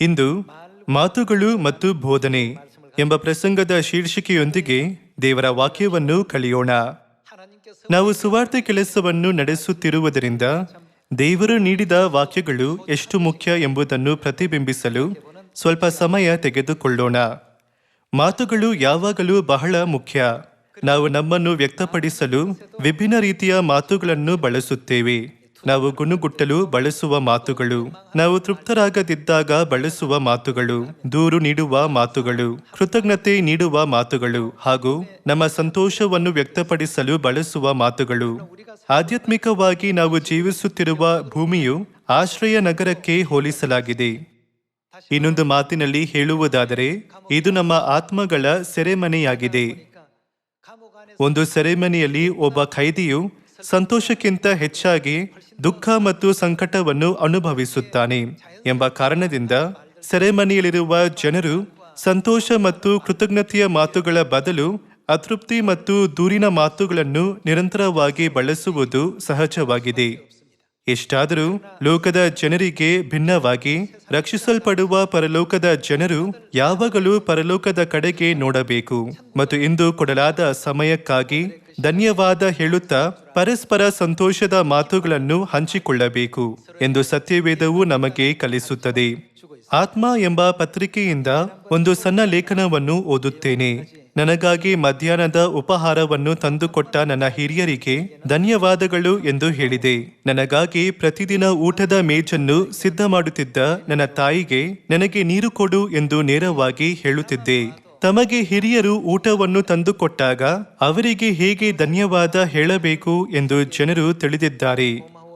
ಇಂದು ಮಾತುಗಳು ಮತ್ತು ಬೋಧನೆ ಎಂಬ ಪ್ರಸಂಗದ ಶೀರ್ಷಿಕೆಯೊಂದಿಗೆ ದೇವರ ವಾಕ್ಯವನ್ನು ಕಲಿಯೋಣ. ನಾವು ಸುವಾರ್ತೆ ಕೆಲಸವನ್ನು ನಡೆಸುತ್ತಿರುವುದರಿಂದ ದೇವರು ನೀಡಿದ ವಾಕ್ಯಗಳು ಎಷ್ಟು ಮುಖ್ಯ ಎಂಬುದನ್ನು ಪ್ರತಿಬಿಂಬಿಸಲು ಸ್ವಲ್ಪ ಸಮಯ ತೆಗೆದುಕೊಳ್ಳೋಣ. ಮಾತುಗಳು ಯಾವಾಗಲೂ ಬಹಳ ಮುಖ್ಯ. ನಾವು ನಮ್ಮನ್ನು ವ್ಯಕ್ತಪಡಿಸಲು ವಿಭಿನ್ನ ರೀತಿಯ ಮಾತುಗಳನ್ನು ಬಳಸುತ್ತೇವೆ. ನಾವು ಗುಣುಗುಟ್ಟಲು ಬಳಸುವ ಮಾತುಗಳು, ನಾವು ತೃಪ್ತರಾಗದಿದ್ದಾಗ ಬಳಸುವ ಮಾತುಗಳು, ದೂರು ನೀಡುವ ಮಾತುಗಳು, ಕೃತಜ್ಞತೆ ನೀಡುವ ಮಾತುಗಳು ಹಾಗೂ ನಮ್ಮ ಸಂತೋಷವನ್ನು ವ್ಯಕ್ತಪಡಿಸಲು ಬಳಸುವ ಮಾತುಗಳು. ಆಧ್ಯಾತ್ಮಿಕವಾಗಿ ನಾವು ಜೀವಿಸುತ್ತಿರುವ ಭೂಮಿಯು ಆಶ್ರಯ ನಗರಕ್ಕೆ ಹೋಲಿಸಲಾಗಿದೆ. ಇನ್ನೊಂದು ಮಾತಿನಲ್ಲಿ ಹೇಳುವುದಾದರೆ ಇದು ನಮ್ಮ ಆತ್ಮಗಳ ಸೆರೆಮನೆಯಾಗಿದೆ. ಒಂದು ಸೆರೆಮನೆಯಲ್ಲಿ ಒಬ್ಬ ಖೈದಿಯು ಸಂತೋಷಕ್ಕಿಂತ ಹೆಚ್ಚಾಗಿ ದುಃಖ ಮತ್ತು ಸಂಕಟವನ್ನು ಅನುಭವಿಸುತ್ತಾನೆ ಎಂಬ ಕಾರಣದಿಂದ ಸೆರೆಮನೆಯಲ್ಲಿರುವ ಜನರು ಸಂತೋಷ ಮತ್ತು ಕೃತಜ್ಞತೆಯ ಮಾತುಗಳ ಬದಲು ಅತೃಪ್ತಿ ಮತ್ತು ದೂರಿನ ಮಾತುಗಳನ್ನು ನಿರಂತರವಾಗಿ ಬಳಸುವುದು ಸಹಜವಾಗಿದೆ. ಎಷ್ಟಾದರೂ ಲೋಕದ ಜನರಿಗೆ ಭಿನ್ನವಾಗಿ ರಕ್ಷಿಸಲ್ಪಡುವ ಪರಲೋಕದ ಜನರು ಯಾವಾಗಲೂ ಪರಲೋಕದ ಕಡೆಗೆ ನೋಡಬೇಕು ಮತ್ತು ಇಂದು ಕೊಡಲಾದ ಸಮಯಕ್ಕಾಗಿ ಧನ್ಯವಾದ ಹೇಳುತ್ತಾ ಪರಸ್ಪರ ಸಂತೋಷದ ಮಾತುಗಳನ್ನು ಹಂಚಿಕೊಳ್ಳಬೇಕು ಎಂದು ಸತ್ಯವೇದವು ನಮಗೆ ಕಲಿಸುತ್ತದೆ. ಆತ್ಮ ಎಂಬ ಪತ್ರಿಕೆಯಿಂದ ಒಂದು ಸಣ್ಣ ಲೇಖನವನ್ನು ಓದುತ್ತೇನೆ. ನನಗಾಗಿ ಮಧ್ಯಾಹ್ನದ ಉಪಹಾರವನ್ನು ತಂದುಕೊಟ್ಟ ನನ್ನ ಹಿರಿಯರಿಗೆ ಧನ್ಯವಾದಗಳು ಎಂದು ಹೇಳಿದೆ. ನನಗಾಗಿ ಪ್ರತಿದಿನ ಊಟದ ಮೇಜನ್ನು ಸಿದ್ಧ ಮಾಡುತ್ತಿದ್ದ ನನ್ನ ತಾಯಿಗೆ ನನಗೆ ನೀರು ಕೊಡು ಎಂದು ನೇರವಾಗಿ ಹೇಳುತ್ತಿದ್ದೆ. ತಮಗೆ ಹಿರಿಯರು ಊಟವನ್ನು ತಂದುಕೊಟ್ಟಾಗ ಅವರಿಗೆ ಹೇಗೆ ಧನ್ಯವಾದ ಹೇಳಬೇಕು ಎಂದು ಜನರು ತಿಳಿದಿದ್ದಾರೆ.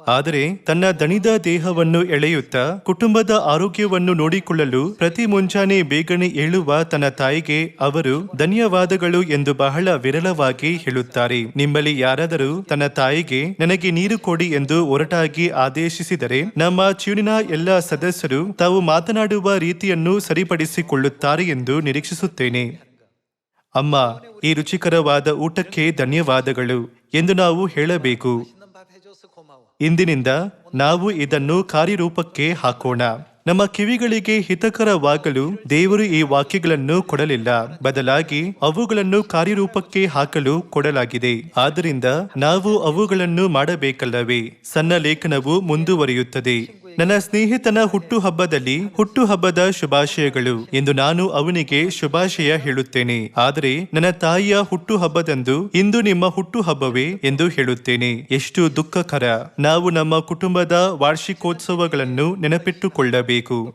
ಆದರೆ ತನ್ನ ದಣಿದ ದೇಹವನ್ನು ಎಳೆಯುತ್ತಾ ಕುಟುಂಬದ ಆರೋಗ್ಯವನ್ನು ನೋಡಿಕೊಳ್ಳಲು ಪ್ರತಿ ಮುಂಜಾನೆ ಬೇಗನೆ ಏಳುವ ತನ್ನ ತಾಯಿಗೆ ಅವರು ಧನ್ಯವಾದಗಳು ಎಂದು ಬಹಳ ವಿರಳವಾಗಿ ಹೇಳುತ್ತಾರೆ. ನಿಮ್ಮಲ್ಲಿ ಯಾರಾದರೂ ತನ್ನ ತಾಯಿಗೆ ನನಗೆ ನೀರು ಕೊಡಿ ಎಂದು ಒರಟಾಗಿ ಆದೇಶಿಸಿದರೆ ನಮ್ಮ ಚೀನಿನ ಎಲ್ಲ ಸದಸ್ಯರು ತಾವು ಮಾತನಾಡುವ ರೀತಿಯನ್ನು ಸರಿಪಡಿಸಿಕೊಳ್ಳುತ್ತಾರೆ ಎಂದು ನಿರೀಕ್ಷಿಸುತ್ತೇನೆ. ಅಮ್ಮ, ಈ ರುಚಿಕರವಾದ ಊಟಕ್ಕೆ ಧನ್ಯವಾದಗಳು ಎಂದು ನಾವು ಹೇಳಬೇಕು. ಇಂದಿನಿಂದ ನಾವು ಇದನ್ನು ಕಾರ್ಯರೂಪಕ್ಕೆ ಹಾಕೋಣ. ನಮ್ಮ ಕಿವಿಗಳಿಗೆ ಹಿತಕರವಾಗಲು ದೇವರು ಈ ವಾಕ್ಯಗಳನ್ನು ಕೊಡಲಿಲ್ಲ, ಬದಲಾಗಿ ಅವುಗಳನ್ನು ಕಾರ್ಯರೂಪಕ್ಕೆ ಹಾಕಲು ಕೊಡಲಾಗಿದೆ. ಆದ್ದರಿಂದ ನಾವು ಅವುಗಳನ್ನು ಮಾಡಬೇಕಲ್ಲವೇ? ಸಣ್ಣ ಲೇಖನವು ಮುಂದುವರಿಯುತ್ತದೆ. ನನ್ನ ಸ್ನೇಹಿತನ ಹುಟ್ಟುಹಬ್ಬದಲ್ಲಿ ಹುಟ್ಟುಹಬ್ಬದ ಶುಭಾಶಯಗಳು ಎಂದು ನಾನು ಅವನಿಗೆ ಶುಭಾಶಯ ಹೇಳುತ್ತೇನೆ. ಆದರೆ ನನ್ನ ತಾಯಿಯ ಹುಟ್ಟುಹಬ್ಬದಂದು ಇಂದು ನಿಮ್ಮ ಹುಟ್ಟುಹಬ್ಬವೇ ಎಂದು ಹೇಳುತ್ತೇನೆ. ಎಷ್ಟು ದುಃಖಕರ! ನಾವು ನಮ್ಮ ಕುಟುಂಬದ ವಾರ್ಷಿಕೋತ್ಸವಗಳನ್ನು ನೆನಪಿಟ್ಟುಕೊಳ್ಳಬೇಕು.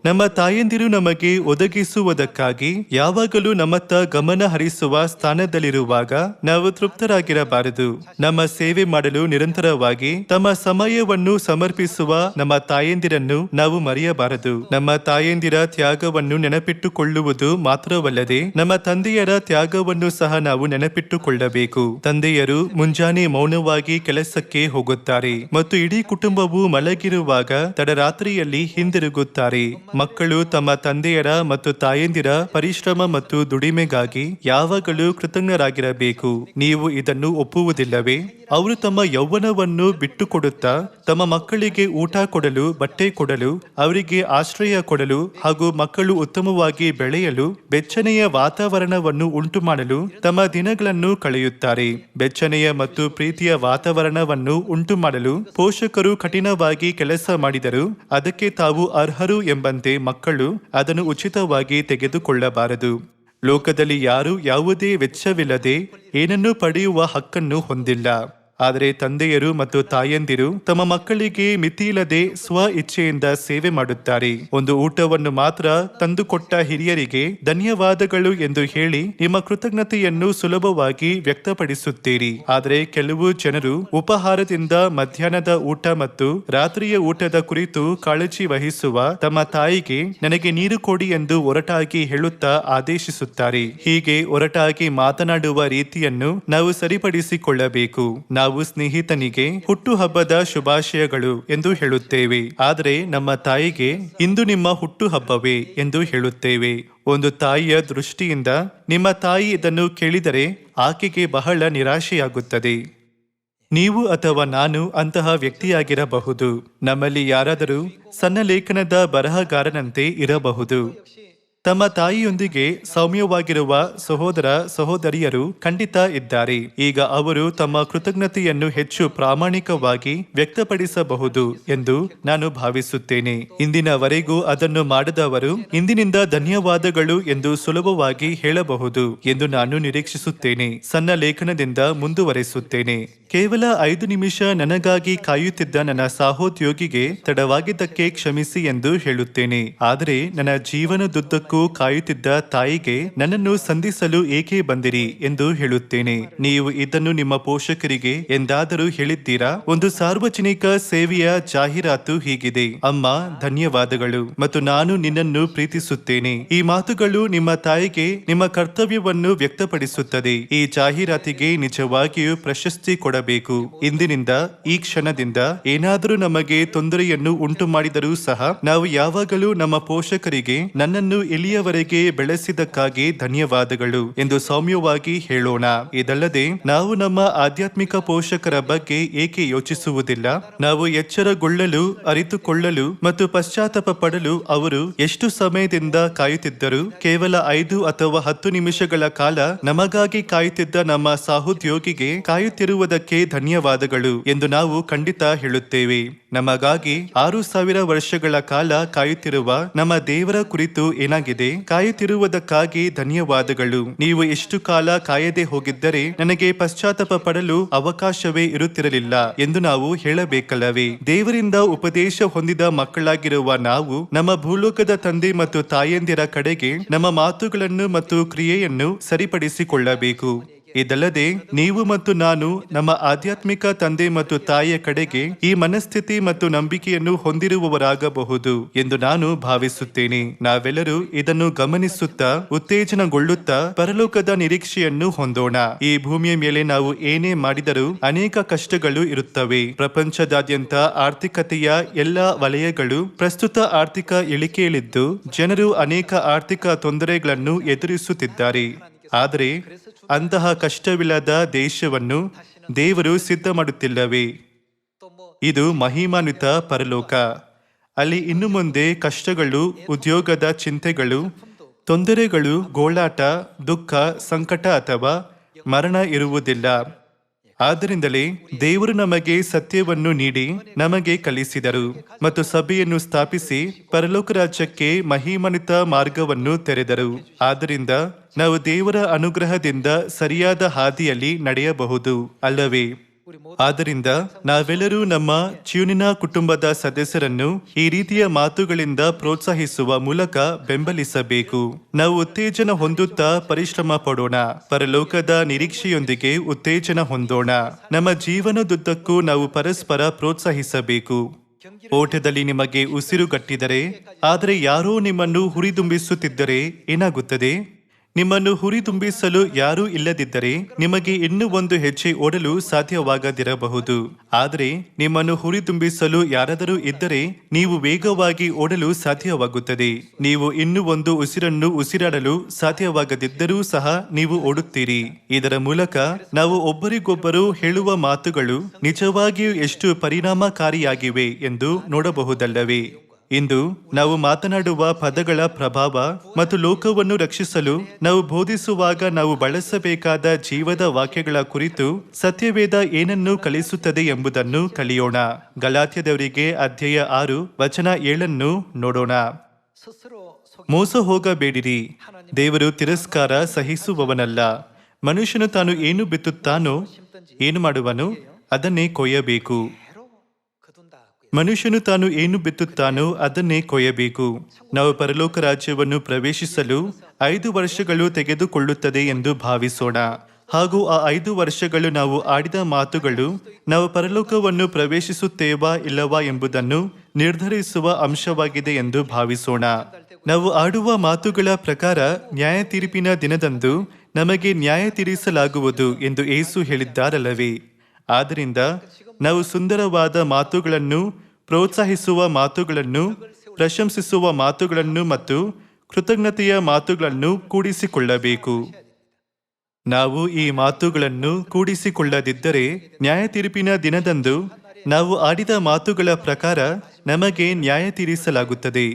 ನಮ್ಮ ತಾಯಂದಿರು ನಮಗೆ ಒದಗಿಸುವುದಕ್ಕಾಗಿ ಯಾವಾಗಲೂ ನಮ್ಮತ್ತ ಗಮನ ಹರಿಸುವ ಸ್ಥಾನದಲ್ಲಿರುವಾಗ ನಾವು ತೃಪ್ತರಾಗಿರಬಾರದು. ನಮ್ಮ ಸೇವೆ ಮಾಡಲು ನಿರಂತರವಾಗಿ ತಮ್ಮ ಸಮಯವನ್ನು ಸಮರ್ಪಿಸುವ ನಮ್ಮ ತಾಯಂದಿರನ್ನು ನಾವು ಮರೆಯಬಾರದು. ನಮ್ಮ ತಾಯಂದಿರ ತ್ಯಾಗವನ್ನು ನೆನಪಿಟ್ಟುಕೊಳ್ಳುವುದು ಮಾತ್ರವಲ್ಲದೆ ನಮ್ಮ ತಂದೆಯರ ತ್ಯಾಗವನ್ನು ಸಹ ನಾವು ನೆನಪಿಟ್ಟುಕೊಳ್ಳಬೇಕು. ತಂದೆಯರು ಮುಂಜಾನೆ ಮೌನವಾಗಿ ಕೆಲಸಕ್ಕೆ ಹೋಗುತ್ತಾರೆ ಮತ್ತು ಇಡೀ ಕುಟುಂಬವು ಮಲಗಿರುವಾಗ ತಡರಾತ್ರಿಯಲ್ಲಿ ಹಿಂದಿರುಗುತ್ತಾರೆ. ಮಕ್ಕಳು ತಮ್ಮ ತಂದೆಯರ ಮತ್ತು ತಾಯಂದಿರ ಪರಿಶ್ರಮ ಮತ್ತು ದುಡಿಮೆಗಾಗಿ ಯಾವಾಗಲೂ ಕೃತಜ್ಞರಾಗಿರಬೇಕು. ನೀವು ಇದನ್ನು ಒಪ್ಪುವುದಿಲ್ಲವೇ? ಅವರು ತಮ್ಮ ಯೌವನವನ್ನು ಬಿಟ್ಟುಕೊಡುತ್ತಾ ತಮ್ಮ ಮಕ್ಕಳಿಗೆ ಊಟ ಕೊಡಲು, ಬಟ್ಟೆ ಕೊಡಲು, ಅವರಿಗೆ ಆಶ್ರಯ ಕೊಡಲು ಹಾಗೂ ಮಕ್ಕಳು ಉತ್ತಮವಾಗಿ ಬೆಳೆಯಲು ಬೆಚ್ಚನೆಯ ವಾತಾವರಣವನ್ನು ಉಂಟು ಮಾಡಲು ತಮ್ಮ ದಿನಗಳನ್ನು ಕಳೆಯುತ್ತಾರೆ. ಬೆಚ್ಚನೆಯ ಮತ್ತು ಪ್ರೀತಿಯ ವಾತಾವರಣವನ್ನು ಉಂಟು ಮಾಡಲು ಪೋಷಕರು ಕಠಿಣವಾಗಿ ಕೆಲಸ ಮಾಡಿದರು ಅದಕ್ಕೆ ತಾವು ಅರ್ಹರು ಎಂಬಂತೆ ಮಕ್ಕಳು ಅದನ್ನು ಉಚಿತವಾಗಿ ತೆಗೆದುಕೊಳ್ಳಬಾರದು. ಲೋಕದಲ್ಲಿ ಯಾರು ಯಾವುದೇ ವೆಚ್ಚವಿಲ್ಲದೆ ಏನನ್ನೂ ಪಡೆಯುವ ಹಕ್ಕನ್ನು ಹೊಂದಿಲ್ಲ. ಆದರೆ ತಂದೆಯರು ಮತ್ತು ತಾಯಂದಿರು ತಮ್ಮ ಮಕ್ಕಳಿಗೆ ಮಿತಿಯಿಲ್ಲದೆ ಸ್ವ ಇಚ್ಛೆಯಿಂದ ಸೇವೆ ಮಾಡುತ್ತಾರೆ. ಒಂದು ಊಟವನ್ನು ಮಾತ್ರ ತಂದುಕೊಟ್ಟ ಹಿರಿಯರಿಗೆ ಧನ್ಯವಾದಗಳು ಎಂದು ಹೇಳಿ ನಿಮ್ಮ ಕೃತಜ್ಞತೆಯನ್ನು ಸುಲಭವಾಗಿ ವ್ಯಕ್ತಪಡಿಸುತ್ತೀರಿ. ಆದರೆ ಕೆಲವು ಜನರು ಉಪಹಾರದಿಂದ ಮಧ್ಯಾಹ್ನದ ಊಟ ಮತ್ತು ರಾತ್ರಿಯ ಊಟದ ಕುರಿತು ಕಾಳಜಿ ವಹಿಸುವ ತಮ್ಮ ತಾಯಿಗೆ ನನಗೆ ನೀರು ಕೊಡಿ ಎಂದು ಒರಟಾಗಿ ಹೇಳುತ್ತಾ ಆದೇಶಿಸುತ್ತಾರೆ. ಹೀಗೆ ಒರಟಾಗಿ ಮಾತನಾಡುವ ರೀತಿಯನ್ನು ನಾವು ಸರಿಪಡಿಸಿಕೊಳ್ಳಬೇಕು. ನಾವು ಸ್ನೇಹಿತನಿಗೆ ಹುಟ್ಟುಹಬ್ಬದ ಶುಭಾಶಯಗಳು ಎಂದು ಹೇಳುತ್ತೇವೆ, ಆದರೆ ನಮ್ಮ ತಾಯಿಗೆ ಇಂದು ನಿಮ್ಮ ಹುಟ್ಟುಹಬ್ಬವೇ ಎಂದು ಹೇಳುತ್ತೇವೆ. ಒಂದು ತಾಯಿಯ ದೃಷ್ಟಿಯಿಂದ ನಿಮ್ಮ ತಾಯಿ ಇದನ್ನು ಕೇಳಿದರೆ ಆಕೆಗೆ ಬಹಳ ನಿರಾಶೆಯಾಗುತ್ತದೆ. ನೀವು ಅಥವಾ ನಾನು ಅಂತಹ ವ್ಯಕ್ತಿಯಾಗಿರಬಹುದು. ನಮ್ಮಲ್ಲಿ ಯಾರಾದರೂ ಸಣ್ಣ ಲೇಖನದ ಬರಹಗಾರನಂತೆ ಇರಬಹುದು. ತಮ್ಮ ತಾಯಿಯೊಂದಿಗೆ ಸೌಮ್ಯವಾಗಿರುವ ಸಹೋದರ ಸಹೋದರಿಯರು ಖಂಡಿತ ಇದ್ದಾರೆ. ಈಗ ಅವರು ತಮ್ಮ ಕೃತಜ್ಞತೆಯನ್ನು ಹೆಚ್ಚು ಪ್ರಾಮಾಣಿಕವಾಗಿ ವ್ಯಕ್ತಪಡಿಸಬಹುದು ಎಂದು ನಾನು ಭಾವಿಸುತ್ತೇನೆ. ಇಂದಿನವರೆಗೂ ಅದನ್ನು ಮಾಡದವರು ಇಂದಿನಿಂದ ಧನ್ಯವಾದಗಳು ಎಂದು ಸುಲಭವಾಗಿ ಹೇಳಬಹುದು ಎಂದು ನಾನು ನಿರೀಕ್ಷಿಸುತ್ತೇನೆ. ಸಣ್ಣ ಲೇಖನದಿಂದ ಮುಂದುವರೆಸುತ್ತೇನೆ. ಕೇವಲ 5 ನಿಮಿಷ ನನಗಾಗಿ ಕಾಯುತ್ತಿದ್ದ ನನ್ನ ಸಹೋದ್ಯೋಗಿಗೆ ತಡವಾಗಿದ್ದಕ್ಕೆ ಕ್ಷಮಿಸಿ ಎಂದು ಹೇಳುತ್ತೇನೆ. ಆದರೆ ನನ್ನ ಜೀವನದುದ್ದಕ್ಕೂ ಕಾಯುತ್ತಿದ್ದ ತಾಯಿಗೆ ನನ್ನನ್ನು ಸಂಧಿಸಲು ಏಕೆ ಬಂದಿರಿ ಎಂದು ಹೇಳುತ್ತೇನೆ. ನೀವು ಇದನ್ನು ನಿಮ್ಮ ಪೋಷಕರಿಗೆ ಎಂದಾದರೂ ಹೇಳಿದ್ದೀರಾ? ಒಂದು ಸಾರ್ವಜನಿಕ ಸೇವೆಯ ಜಾಹೀರಾತು ಹೀಗಿದೆ: ಅಮ್ಮ, ಧನ್ಯವಾದಗಳು ಮತ್ತು ನಾನು ನಿನ್ನನ್ನು ಪ್ರೀತಿಸುತ್ತೇನೆ. ಈ ಮಾತುಗಳು ನಿಮ್ಮ ತಾಯಿಗೆ ನಿಮ್ಮ ಕರ್ತವ್ಯವನ್ನು ವ್ಯಕ್ತಪಡಿಸುತ್ತದೆ. ಈ ಜಾಹೀರಾತಿಗೆ ನಿಜವಾಗಿಯೂ ಪ್ರಶಸ್ತಿ ಕೊಡಬೇಕು. ಇಂದಿನಿಂದ, ಈ ಕ್ಷಣದಿಂದ ಏನಾದರೂ ನಮಗೆ ತೊಂದರೆಯನ್ನು ಉಂಟು ಮಾಡಿದರೂ ಸಹ ನಾವು ಯಾವಾಗಲೂ ನಮ್ಮ ಪೋಷಕರಿಗೆ ನನ್ನನ್ನು ಇಲ್ಲಿಯವರೆಗೆ ಬೆಳೆಸಿದ್ದಕ್ಕಾಗಿ ಧನ್ಯವಾದಗಳು ಎಂದು ಸೌಮ್ಯವಾಗಿ ಹೇಳೋಣ. ಇದಲ್ಲದೆ ನಾವು ನಮ್ಮ ಆಧ್ಯಾತ್ಮಿಕ ಪೋಷಕರ ಬಗ್ಗೆ ಏಕೆ ಯೋಚಿಸುವುದಿಲ್ಲ? ನಾವು ಎಚ್ಚರಗೊಳ್ಳಲು, ಅರಿತುಕೊಳ್ಳಲು ಮತ್ತು ಪಶ್ಚಾತ್ತಾಪ ಪಡಲು ಅವರು ಎಷ್ಟು ಸಮಯದಿಂದ ಕಾಯುತ್ತಿದ್ದರು? ಕೇವಲ 5 ಅಥವಾ 10 ನಿಮಿಷಗಳ ಕಾಲ ನಮಗಾಗಿ ಕಾಯುತ್ತಿದ್ದ ನಮ್ಮ ಸಹೋದ್ಯೋಗಿಗೆ ಕಾಯುತ್ತಿರುವುದಕ್ಕೆ ಧನ್ಯವಾದಗಳು ಎಂದು ನಾವು ಖಂಡಿತ ಹೇಳುತ್ತೇವೆ. ನಮಗಾಗಿ 6000 ವರ್ಷಗಳ ಕಾಲ ಕಾಯುತ್ತಿರುವ ನಮ್ಮ ದೇವರ ಕುರಿತು ಏನಾಗಿದೆ? ಕಾಯುತ್ತಿರುವುದಕ್ಕಾಗಿ ಧನ್ಯವಾದಗಳು. ನೀವು ಎಷ್ಟು ಕಾಲ ಕಾಯದೆ ಹೋಗಿದ್ದರೆ ನನಗೆ ಪಶ್ಚಾತ್ತಾಪ ಪಡಲು ಅವಕಾಶವೇ ಇರುತ್ತಿರಲಿಲ್ಲ ಎಂದು ನಾವು ಹೇಳಬೇಕಲ್ಲವೇ? ದೇವರಿಂದ ಉಪದೇಶ ಹೊಂದಿದ ಮಕ್ಕಳಾಗಿರುವ ನಾವು ನಮ್ಮ ಭೂಲೋಕದ ತಂದೆ ಮತ್ತು ತಾಯಂದಿರ ಕಡೆಗೆ ನಮ್ಮ ಮಾತುಗಳನ್ನು ಮತ್ತು ಕ್ರಿಯೆಯನ್ನು ಸರಿಪಡಿಸಿಕೊಳ್ಳಬೇಕು. ಇದಲ್ಲದೆ ನೀವು ಮತ್ತು ನಾನು ನಮ್ಮ ಆಧ್ಯಾತ್ಮಿಕ ತಂದೆ ಮತ್ತು ತಾಯಿಯ ಕಡೆಗೆ ಈ ಮನಸ್ಥಿತಿ ಮತ್ತು ನಂಬಿಕೆಯನ್ನು ಹೊಂದಿರುವವರಾಗಬಹುದು ಎಂದು ನಾನು ಭಾವಿಸುತ್ತೇನೆ. ನಾವೆಲ್ಲರೂ ಇದನ್ನು ಗಮನಿಸುತ್ತಾ ಉತ್ತೇಜನಗೊಳ್ಳುತ್ತಾ ಪರಲೋಕದ ನಿರೀಕ್ಷೆಯನ್ನು ಹೊಂದೋಣ. ಈ ಭೂಮಿಯ ಮೇಲೆ ನಾವು ಏನೇ ಮಾಡಿದರೂ ಅನೇಕ ಕಷ್ಟಗಳು ಇರುತ್ತವೆ. ಪ್ರಪಂಚದಾದ್ಯಂತ ಆರ್ಥಿಕತೆಯ ಎಲ್ಲ ವಲಯಗಳು ಪ್ರಸ್ತುತ ಆರ್ಥಿಕ ಇಳಿಕೆಯಲ್ಲಿದ್ದು ಜನರು ಅನೇಕ ಆರ್ಥಿಕ ತೊಂದರೆಗಳನ್ನು ಎದುರಿಸುತ್ತಿದ್ದಾರೆ. ಆದರೆ ಅಂತಹ ಕಷ್ಟವಿಲ್ಲದ ದೇಶವನ್ನು ದೇವರು ಸಿದ್ಧ ಮಾಡುತ್ತಿಲ್ಲವೇ? ಇದು ಮಹಿಮಾನ್ವಿತ ಪರಲೋಕ. ಅಲ್ಲಿ ಇನ್ನು ಮುಂದೆ ಕಷ್ಟಗಳು, ಉದ್ಯೋಗದ ಚಿಂತೆಗಳು, ತೊಂದರೆಗಳು, ಗೋಳಾಟ, ದುಃಖ, ಸಂಕಟ ಅಥವಾ ಮರಣ ಇರುವುದಿಲ್ಲ. ಆದ್ದರಿಂದಲೇ ದೇವರು ನಮಗೆ ಸತ್ಯವನ್ನು ನೀಡಿ ನಮಗೆ ಕಲಿಸಿದರು ಮತ್ತು ಸಭೆಯನ್ನು ಸ್ಥಾಪಿಸಿ ಪರಲೋಕ ರಾಜ್ಯಕ್ಕೆ ಮಹಿಮಾನ್ವಿತ ಮಾರ್ಗವನ್ನು ತೆರೆದರು. ಆದ್ದರಿಂದ ನಾವು ದೇವರ ಅನುಗ್ರಹದಿಂದ ಸರಿಯಾದ ಹಾದಿಯಲ್ಲಿ ನಡೆಯಬಹುದು ಅಲ್ಲವೇ? ಆದ್ದರಿಂದ ನಾವೆಲ್ಲರೂ ನಮ್ಮ ಚ್ಯೂನಿನ ಕುಟುಂಬದ ಸದಸ್ಯರನ್ನು ಈ ರೀತಿಯ ಮಾತುಗಳಿಂದ ಪ್ರೋತ್ಸಾಹಿಸುವ ಮೂಲಕ ಬೆಂಬಲಿಸಬೇಕು. ನಾವು ಉತ್ತೇಜನ ಹೊಂದುತ್ತಾ ಪರಿಶ್ರಮ ಪಡೋಣ. ಪರಲೋಕದ ನಿರೀಕ್ಷೆಯೊಂದಿಗೆ ಉತ್ತೇಜನ ಹೊಂದೋಣ. ನಮ್ಮ ಜೀವನದುದ್ದಕ್ಕೂ ನಾವು ಪರಸ್ಪರ ಪ್ರೋತ್ಸಾಹಿಸಬೇಕು. ಓಟದಲ್ಲಿ ನಿಮಗೆ ಉಸಿರುಗಟ್ಟಿದರೆ, ಆದರೆ ಯಾರೋ ನಿಮ್ಮನ್ನು ಹುರಿದುಂಬಿಸುತ್ತಿದ್ದರೆ ಏನಾಗುತ್ತದೆ? ನಿಮ್ಮನ್ನು ಹುರಿದುಂಬಿಸಲು ಯಾರೂ ಇಲ್ಲದಿದ್ದರೆ ನಿಮಗೆ ಇನ್ನೂ ಒಂದು ಹೆಜ್ಜೆ ಓಡಲು ಸಾಧ್ಯವಾಗದಿರಬಹುದು. ಆದರೆ ನಿಮ್ಮನ್ನು ಹುರಿದುಂಬಿಸಲು ಯಾರಾದರೂ ಇದ್ದರೆ ನೀವು ವೇಗವಾಗಿ ಓಡಲು ಸಾಧ್ಯವಾಗುತ್ತದೆ. ನೀವು ಇನ್ನೂ ಒಂದು ಉಸಿರನ್ನು ಉಸಿರಾಡಲು ಸಾಧ್ಯವಾಗದಿದ್ದರೂ ಸಹ ನೀವು ಓಡುತ್ತೀರಿ. ಇದರ ಮೂಲಕ ನಾವು ಒಬ್ಬರಿಗೊಬ್ಬರು ಹೇಳುವ ಮಾತುಗಳು ನಿಜವಾಗಿಯೂ ಎಷ್ಟು ಪರಿಣಾಮಕಾರಿಯಾಗಿವೆ ಎಂದು ನೋಡಬಹುದಲ್ಲವೇ? ಇಂದು ನಾವು ಮಾತನಾಡುವ ಪದಗಳ ಪ್ರಭಾವ ಮತ್ತು ಲೋಕವನ್ನು ರಕ್ಷಿಸಲು ನಾವು ಬೋಧಿಸುವಾಗ ನಾವು ಬಳಸಬೇಕಾದ ಜೀವದ ವಾಕ್ಯಗಳ ಕುರಿತು ಸತ್ಯವೇದ ಏನನ್ನು ಕಲಿಸುತ್ತದೆ ಎಂಬುದನ್ನು ಕಲಿಯೋಣ. ಗಲಾತ್ಯದವರಿಗೆ ಅಧ್ಯಾಯ 6 ವಚನ 7 ನೋಡೋಣ. ಮೋಸ ಹೋಗಬೇಡಿರಿ. ದೇವರು ತಿರಸ್ಕಾರ ಸಹಿಸುವವನಲ್ಲ. ಮನುಷ್ಯನು ತಾನು ಏನು ಬಿತ್ತುತ್ತಾನೋ, ಏನು ಮಾಡುವನು ಅದನ್ನೇ ಕೊಯ್ಯಬೇಕು. ಮನುಷ್ಯನು ತಾನು ಏನು ಬಿತ್ತುತ್ತಾನೋ ಅದನ್ನೇ ಕೊಯ್ಯಬೇಕು. ನಾವು ಪರಲೋಕ ರಾಜ್ಯವನ್ನು ಪ್ರವೇಶಿಸಲು 5 ವರ್ಷಗಳು ತೆಗೆದುಕೊಳ್ಳುತ್ತದೆ ಎಂದು ಭಾವಿಸೋಣ. ಹಾಗೂ ಆ 5 ವರ್ಷಗಳು ನಾವು ಆಡಿದ ಮಾತುಗಳು ನಾವು ಪರಲೋಕವನ್ನು ಪ್ರವೇಶಿಸುತ್ತೇವಾ ಇಲ್ಲವಾ ಎಂಬುದನ್ನು ನಿರ್ಧರಿಸುವ ಅಂಶವಾಗಿದೆ ಎಂದು ಭಾವಿಸೋಣ. ನಾವು ಆಡುವ ಮಾತುಗಳ ಪ್ರಕಾರ ನ್ಯಾಯ ತೀರ್ಪಿನ ದಿನದಂದು ನಮಗೆ ನ್ಯಾಯ ತೀರಿಸಲಾಗುವುದು ಎಂದು ಯೇಸು ಹೇಳಿದ್ದಾರಲ್ಲವೇ? ಆದ್ದರಿಂದ ನಾವು ಸುಂದರವಾದ ಮಾತುಗಳನ್ನು, ಪ್ರೋತ್ಸಾಹಿಸುವ ಮಾತುಗಳನ್ನು, ಪ್ರಶಂಸಿಸುವ ಮಾತುಗಳನ್ನು ಮತ್ತು ಕೃತಜ್ಞತೆಯ ಮಾತುಗಳನ್ನು ಕೂಡಿಸಿಕೊಳ್ಳಬೇಕು. ನಾವು ಈ ಮಾತುಗಳನ್ನು ಕೂಡಿಸಿಕೊಳ್ಳದಿದ್ದರೆ ನ್ಯಾಯ ತೀರ್ಪಿನ ದಿನದಂದು ನಾವು ಆಡಿದ ಮಾತುಗಳ ಪ್ರಕಾರ ನಮಗೆ ನ್ಯಾಯ ತೀರಿಸಲಾಗುತ್ತದೆ.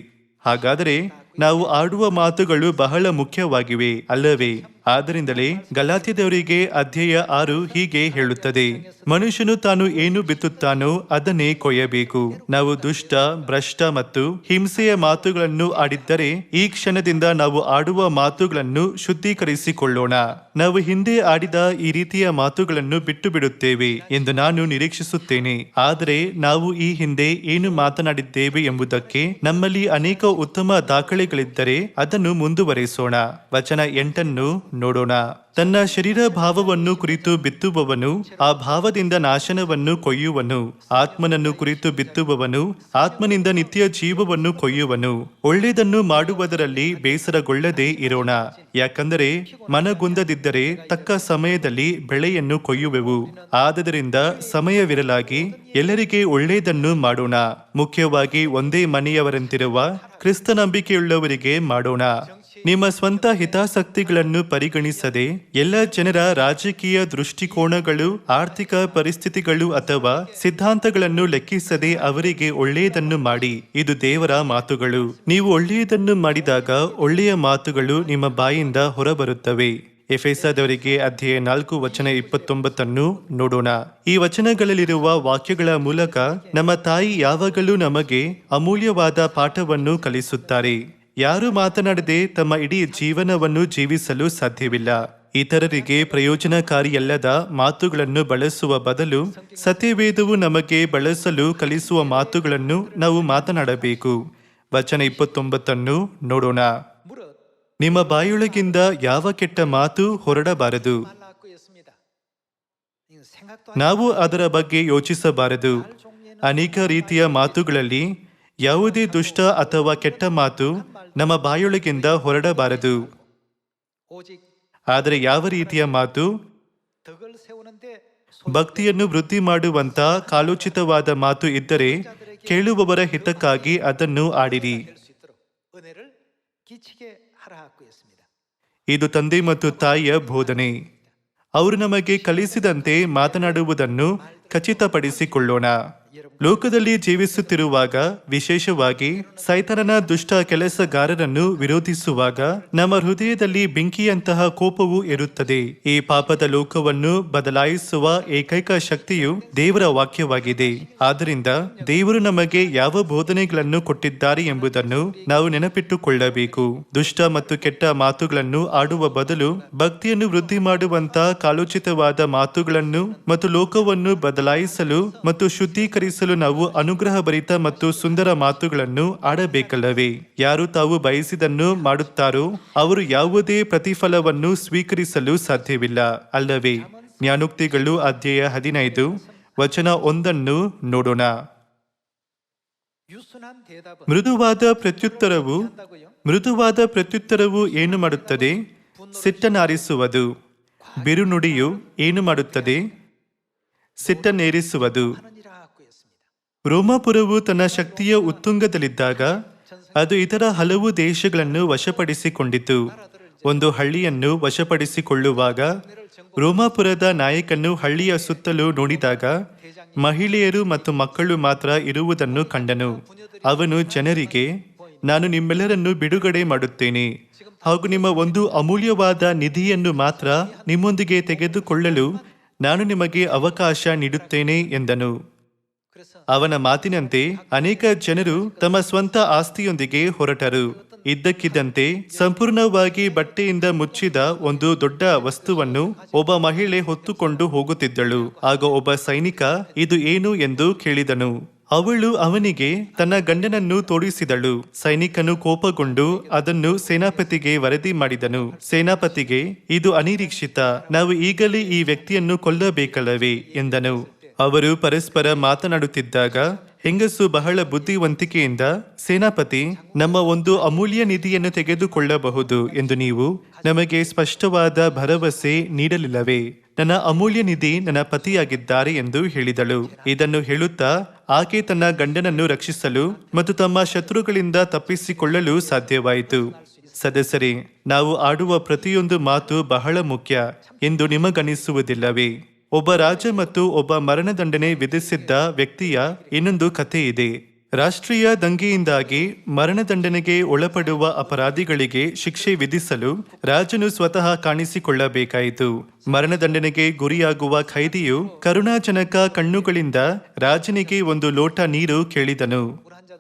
ಹಾಗಾದರೆ ನಾವು ಆಡುವ ಮಾತುಗಳು ಬಹಳ ಮುಖ್ಯವಾಗಿವೆ ಅಲ್ಲವೇ? ಆದ್ದರಿಂದಲೇ ಗಲಾತ್ಯದವರಿಗೆ ಅಧ್ಯಾಯ 6 ಹೀಗೆ ಹೇಳುತ್ತದೆ, ಮನುಷ್ಯನು ತಾನು ಏನು ಬಿತ್ತುತ್ತಾನೋ ಅದನ್ನೇ ಕೊಯ್ಯಬೇಕು. ನಾವು ದುಷ್ಟ, ಭ್ರಷ್ಟ ಮತ್ತು ಹಿಂಸೆಯ ಮಾತುಗಳನ್ನು ಆಡಿದ್ದರೆ ಈ ಕ್ಷಣದಿಂದ ನಾವು ಆಡುವ ಮಾತುಗಳನ್ನು ಶುದ್ಧೀಕರಿಸಿಕೊಳ್ಳೋಣ. ನಾವು ಹಿಂದೆ ಆಡಿದ ಈ ರೀತಿಯ ಮಾತುಗಳನ್ನು ಬಿಟ್ಟು ಬಿಡುತ್ತೇವೆ ಎಂದು ನಾನು ನಿರೀಕ್ಷಿಸುತ್ತೇನೆ. ಆದರೆ ನಾವು ಈ ಹಿಂದೆ ಏನು ಮಾತನಾಡಿದ್ದೇವೆ ಎಂಬುದಕ್ಕೆ ನಮ್ಮಲ್ಲಿ ಅನೇಕ ಉತ್ತಮ ದಾಖಲೆಗಳಿದ್ದರೆ ಅದನ್ನು ಮುಂದುವರೆಸೋಣ. ವಚನ 8 ನೋಡೋಣ. ತನ್ನ ಶರೀರ ಭಾವವನ್ನು ಕುರಿತು ಬಿತ್ತುವವನು ಆ ಭಾವದಿಂದ ನಾಶನವನ್ನು ಕೊಯ್ಯುವನು. ಆತ್ಮನನ್ನು ಕುರಿತು ಬಿತ್ತುವವನು ಆತ್ಮನಿಂದ ನಿತ್ಯ ಜೀವವನ್ನು ಕೊಯ್ಯುವನು. ಒಳ್ಳೆಯದನ್ನು ಮಾಡುವುದರಲ್ಲಿ ಬೇಸರಗೊಳ್ಳದೆ ಇರೋಣ, ಯಾಕಂದರೆ ಮನಗುಂದದಿದ್ದರೆ ತಕ್ಕ ಸಮಯದಲ್ಲಿ ಬೆಳೆಯನ್ನು ಕೊಯ್ಯುವೆವು. ಆದದರಿಂದ ಸಮಯವಿರಲಾಗಿ ಎಲ್ಲರಿಗೆ ಒಳ್ಳೆಯದನ್ನು ಮಾಡೋಣ. ಮುಖ್ಯವಾಗಿ ಒಂದೇ ಮನೆಯವರಂತಿರುವ ಕ್ರಿಸ್ತ ನಂಬಿಕೆಯುಳ್ಳವರಿಗೆ ಮಾಡೋಣ. ನಿಮ್ಮ ಸ್ವಂತ ಹಿತಾಸಕ್ತಿಗಳನ್ನು ಪರಿಗಣಿಸದೆ ಎಲ್ಲ ಜನರ ರಾಜಕೀಯ ದೃಷ್ಟಿಕೋನಗಳು, ಆರ್ಥಿಕ ಪರಿಸ್ಥಿತಿಗಳು ಅಥವಾ ಸಿದ್ಧಾಂತಗಳನ್ನು ಲೆಕ್ಕಿಸದೆ ಅವರಿಗೆ ಒಳ್ಳೆಯದನ್ನು ಮಾಡಿ. ಇದು ದೇವರ ಮಾತುಗಳು. ನೀವು ಒಳ್ಳೆಯದನ್ನು ಮಾಡಿದಾಗ ಒಳ್ಳೆಯ ಮಾತುಗಳು ನಿಮ್ಮ ಬಾಯಿಂದ ಹೊರಬರುತ್ತವೆ. ಎಫೆಸದವರಿಗೆ ಅಧ್ಯಾಯ 4 ವಚನ 29 ನೋಡೋಣ. ಈ ವಚನಗಳಲ್ಲಿರುವ ವಾಕ್ಯಗಳ ಮೂಲಕ ನಮ್ಮ ತಾಯಿ ಯಾವಾಗಲೂ ನಮಗೆ ಅಮೂಲ್ಯವಾದ ಪಾಠವನ್ನು ಕಲಿಸುತ್ತಾರೆ. ಯಾರು ಮಾತನಾಡದೆ ತಮ್ಮ ಇಡೀ ಜೀವನವನ್ನು ಜೀವಿಸಲು ಸಾಧ್ಯವಿಲ್ಲ. ಇತರರಿಗೆ ಪ್ರಯೋಜನಕಾರಿಯಲ್ಲದ ಮಾತುಗಳನ್ನು ಬಳಸುವ ಬದಲು ಸತ್ಯವೇದವು ನಮಗೆ ಬಳಸಲು ಕಲಿಸುವ ಮಾತುಗಳನ್ನು ನಾವು ಮಾತನಾಡಬೇಕು. ವಚನ 29 ನೋಡೋಣ. ನಿಮ್ಮ ಬಾಯೊಳಗಿಂದ ಯಾವ ಕೆಟ್ಟ ಮಾತು ಹೊರಡಬಾರದು. ನಾವು ಅದರ ಬಗ್ಗೆ ಯೋಚಿಸಬಾರದು. ಅನೇಕ ರೀತಿಯ ಮಾತುಗಳಲ್ಲಿ ಯಾವುದೇ ದುಷ್ಟ ಅಥವಾ ಕೆಟ್ಟ ಮಾತು ನಮ್ಮ ಬಾಯೊಳಗಿಂದ ಹೊರಡಬಾರದು. ಆದರೆ ಯಾವ ರೀತಿಯ ಮಾತು? ಭಕ್ತಿಯನ್ನು ವೃದ್ಧಿ ಮಾಡುವಂತ ಕಾಲೋಚಿತವಾದ ಮಾತು ಇದ್ದರೆ ಕೇಳುವವರ ಹಿತಕ್ಕಾಗಿ ಅದನ್ನು ಆಡಿರಿ. ಇದು ತಂದೆ ಮತ್ತು ತಾಯಿಯ ಬೋಧನೆ. ಅವರು ನಮಗೆ ಕಲಿಸಿದಂತೆ ಮಾತನಾಡುವುದನ್ನು ಖಚಿತಪಡಿಸಿಕೊಳ್ಳೋಣ. ಲೋಕದಲ್ಲಿ ಜೀವಿಸುತ್ತಿರುವಾಗ, ವಿಶೇಷವಾಗಿ ಸೈತಾನನ ದುಷ್ಟ ಕೆಲಸಗಾರರನ್ನು ವಿರೋಧಿಸುವಾಗ ನಮ್ಮ ಹೃದಯದಲ್ಲಿ ಬೆಂಕಿಯಂತಹ ಕೋಪವು ಇರುತ್ತದೆ. ಈ ಪಾಪದ ಲೋಕವನ್ನು ಬದಲಾಯಿಸುವ ಏಕೈಕ ಶಕ್ತಿಯು ದೇವರ ವಾಕ್ಯವಾಗಿದೆ. ಆದ್ದರಿಂದ ದೇವರು ನಮಗೆ ಯಾವ ಬೋಧನೆಗಳನ್ನು ಕೊಟ್ಟಿದ್ದಾರೆ ಎಂಬುದನ್ನು ನಾವು ನೆನಪಿಟ್ಟುಕೊಳ್ಳಬೇಕು. ದುಷ್ಟ ಮತ್ತು ಕೆಟ್ಟ ಮಾತುಗಳನ್ನು ಆಡುವ ಬದಲು ಭಕ್ತಿಯನ್ನು ವೃದ್ಧಿ ಮಾಡುವಂತ ಕಾಲೋಚಿತವಾದ ಮಾತುಗಳನ್ನು ಮತ್ತು ಲೋಕವನ್ನು ಬದಲಾಯಿಸಲು ಮತ್ತು ಶುದ್ಧೀಕರಿಸಲು ನಾವು ಅನುಗ್ರಹ ಭರಿತ ಮತ್ತು ಸುಂದರ ಮಾತುಗಳನ್ನು ಆಡಬೇಕಲ್ಲವೇ? ಯಾರು ತಾವು ಬಯಸಿದನ್ನು ಮಾಡುತ್ತಾರೋ ಅವರು ಯಾವುದೇ ಪ್ರತಿಫಲವನ್ನು ಸ್ವೀಕರಿಸಲು ಸಾಧ್ಯವಿಲ್ಲ ಅಲ್ಲವೇ? ಜ್ಞಾನೋಕ್ತಿಗಳು ಅಧ್ಯಾಯ 15 ವಚನ 1 ನೋಡೋಣ. ಮೃದುವಾದ ಪ್ರತ್ಯುತ್ತರವು ಏನು ಮಾಡುತ್ತದೆ? ಸಿಟ್ಟನ್ನಾರಿಸುವುದು. ಬಿರುನುಡಿಯು ಏನು ಮಾಡುತ್ತದೆ? ಸಿಟ್ಟನ್ನೇರಿಸುವುದು. ರೋಮಾಪುರವು ತನ್ನ ಶಕ್ತಿಯ ಉತ್ತುಂಗದಲ್ಲಿದ್ದಾಗ ಅದು ಇತರ ಹಲವು ದೇಶಗಳನ್ನು ವಶಪಡಿಸಿಕೊಂಡಿತು. ಒಂದು ಹಳ್ಳಿಯನ್ನು ವಶಪಡಿಸಿಕೊಳ್ಳುವಾಗ ರೋಮಾಪುರದ ನಾಯಕನು ಹಳ್ಳಿಯ ಸುತ್ತಲೂ ನೋಡಿದಾಗ ಮಹಿಳೆಯರು ಮತ್ತು ಮಕ್ಕಳು ಮಾತ್ರ ಇರುವುದನ್ನು ಕಂಡನು. ಅವನು ಜನರಿಗೆ, ನಾನು ನಿಮ್ಮೆಲ್ಲರನ್ನು ಬಿಡುಗಡೆ ಮಾಡುತ್ತೇನೆ ಹಾಗೂ ನಿಮ್ಮ ಒಂದು ಅಮೂಲ್ಯವಾದ ನಿಧಿಯನ್ನು ಮಾತ್ರ ನಿಮ್ಮೊಂದಿಗೆ ತೆಗೆದುಕೊಳ್ಳಲು ನಾನು ನಿಮಗೆ ಅವಕಾಶ ನೀಡುತ್ತೇನೆ ಎಂದನು. ಅವನ ಮಾತಿನಂತೆ ಅನೇಕ ಜನರು ತಮ್ಮ ಸ್ವಂತ ಆಸ್ತಿಯೊಂದಿಗೆ ಹೊರಟರು. ಇದ್ದಕ್ಕಿದ್ದಂತೆ ಸಂಪೂರ್ಣವಾಗಿ ಬಟ್ಟೆಯಿಂದ ಮುಚ್ಚಿದ ಒಂದು ದೊಡ್ಡ ವಸ್ತುವನ್ನು ಒಬ್ಬ ಮಹಿಳೆ ಹೊತ್ತುಕೊಂಡು ಹೋಗುತ್ತಿದ್ದಳು. ಆಗ ಒಬ್ಬ ಸೈನಿಕ ಇದು ಏನು ಎಂದು ಕೇಳಿದನು. ಅವಳು ಅವನಿಗೆ ತನ್ನ ಗಂಡನನ್ನು ತೋರಿಸಿದಳು. ಸೈನಿಕನು ಕೋಪಗೊಂಡು ಅದನ್ನು ಸೇನಾಪತಿಗೆ ವರದಿ ಮಾಡಿದನು. ಸೇನಾಪತಿಗೆ, ಇದು ಅನಿರೀಕ್ಷಿತ, ನಾವು ಈಗಲೇ ಈ ವ್ಯಕ್ತಿಯನ್ನು ಕೊಲ್ಲಬೇಕಲ್ಲವೇ ಎಂದನು. ಅವರು ಪರಸ್ಪರ ಮಾತನಾಡುತ್ತಿದ್ದಾಗ ಹೆಂಗಸು ಬಹಳ ಬುದ್ಧಿವಂತಿಕೆಯಿಂದ, ಸೇನಾಪತಿ, ನಮ್ಮ ಒಂದು ಅಮೂಲ್ಯ ನಿಧಿಯನ್ನು ತೆಗೆದುಕೊಳ್ಳಬಹುದು ಎಂದು ನೀವು ನಮಗೆ ಸ್ಪಷ್ಟವಾದ ಭರವಸೆ ನೀಡಲಿಲ್ಲವೇ? ನನ್ನ ಅಮೂಲ್ಯ ನಿಧಿ ನನ್ನ ಪತಿಯಾಗಿದ್ದಾರೆ ಎಂದು ಹೇಳಿದಳು. ಇದನ್ನು ಹೇಳುತ್ತಾ ಆಕೆ ತನ್ನ ಗಂಡನನ್ನು ರಕ್ಷಿಸಲು ಮತ್ತು ತಮ್ಮ ಶತ್ರುಗಳಿಂದ ತಪ್ಪಿಸಿಕೊಳ್ಳಲು ಸಾಧ್ಯವಾಯಿತು. ಸದಸ್ಯರೇ, ನಾವು ಆಡುವ ಪ್ರತಿಯೊಂದು ಮಾತು ಬಹಳ ಮುಖ್ಯ ಎಂದು ನಿಮಗನಿಸುವುದಿಲ್ಲವೇ? ಒಬ್ಬ ರಾಜ ಮತ್ತು ಒಬ್ಬ ಮರಣದಂಡನೆ ವಿಧಿಸಿದ್ದ ವ್ಯಕ್ತಿಯ ಇನ್ನೊಂದು ಕಥೆ ಇದೆ. ರಾಷ್ಟ್ರೀಯ ದಂಗೆಯಿಂದಾಗಿ ಮರಣದಂಡನೆಗೆ ಒಳಪಡುವ ಅಪರಾಧಿಗಳಿಗೆ ಶಿಕ್ಷೆ ವಿಧಿಸಲು ರಾಜನು ಸ್ವತಃ ಕಾಣಿಸಿಕೊಳ್ಳಬೇಕಾಯಿತು. ಮರಣದಂಡನೆಗೆ ಗುರಿಯಾಗುವ ಖೈದಿಯು ಕರುಣಾಜನಕ ಕಣ್ಣುಗಳಿಂದ ರಾಜನಿಗೆ ಒಂದು ಲೋಟ ನೀರು ಕೇಳಿದನು.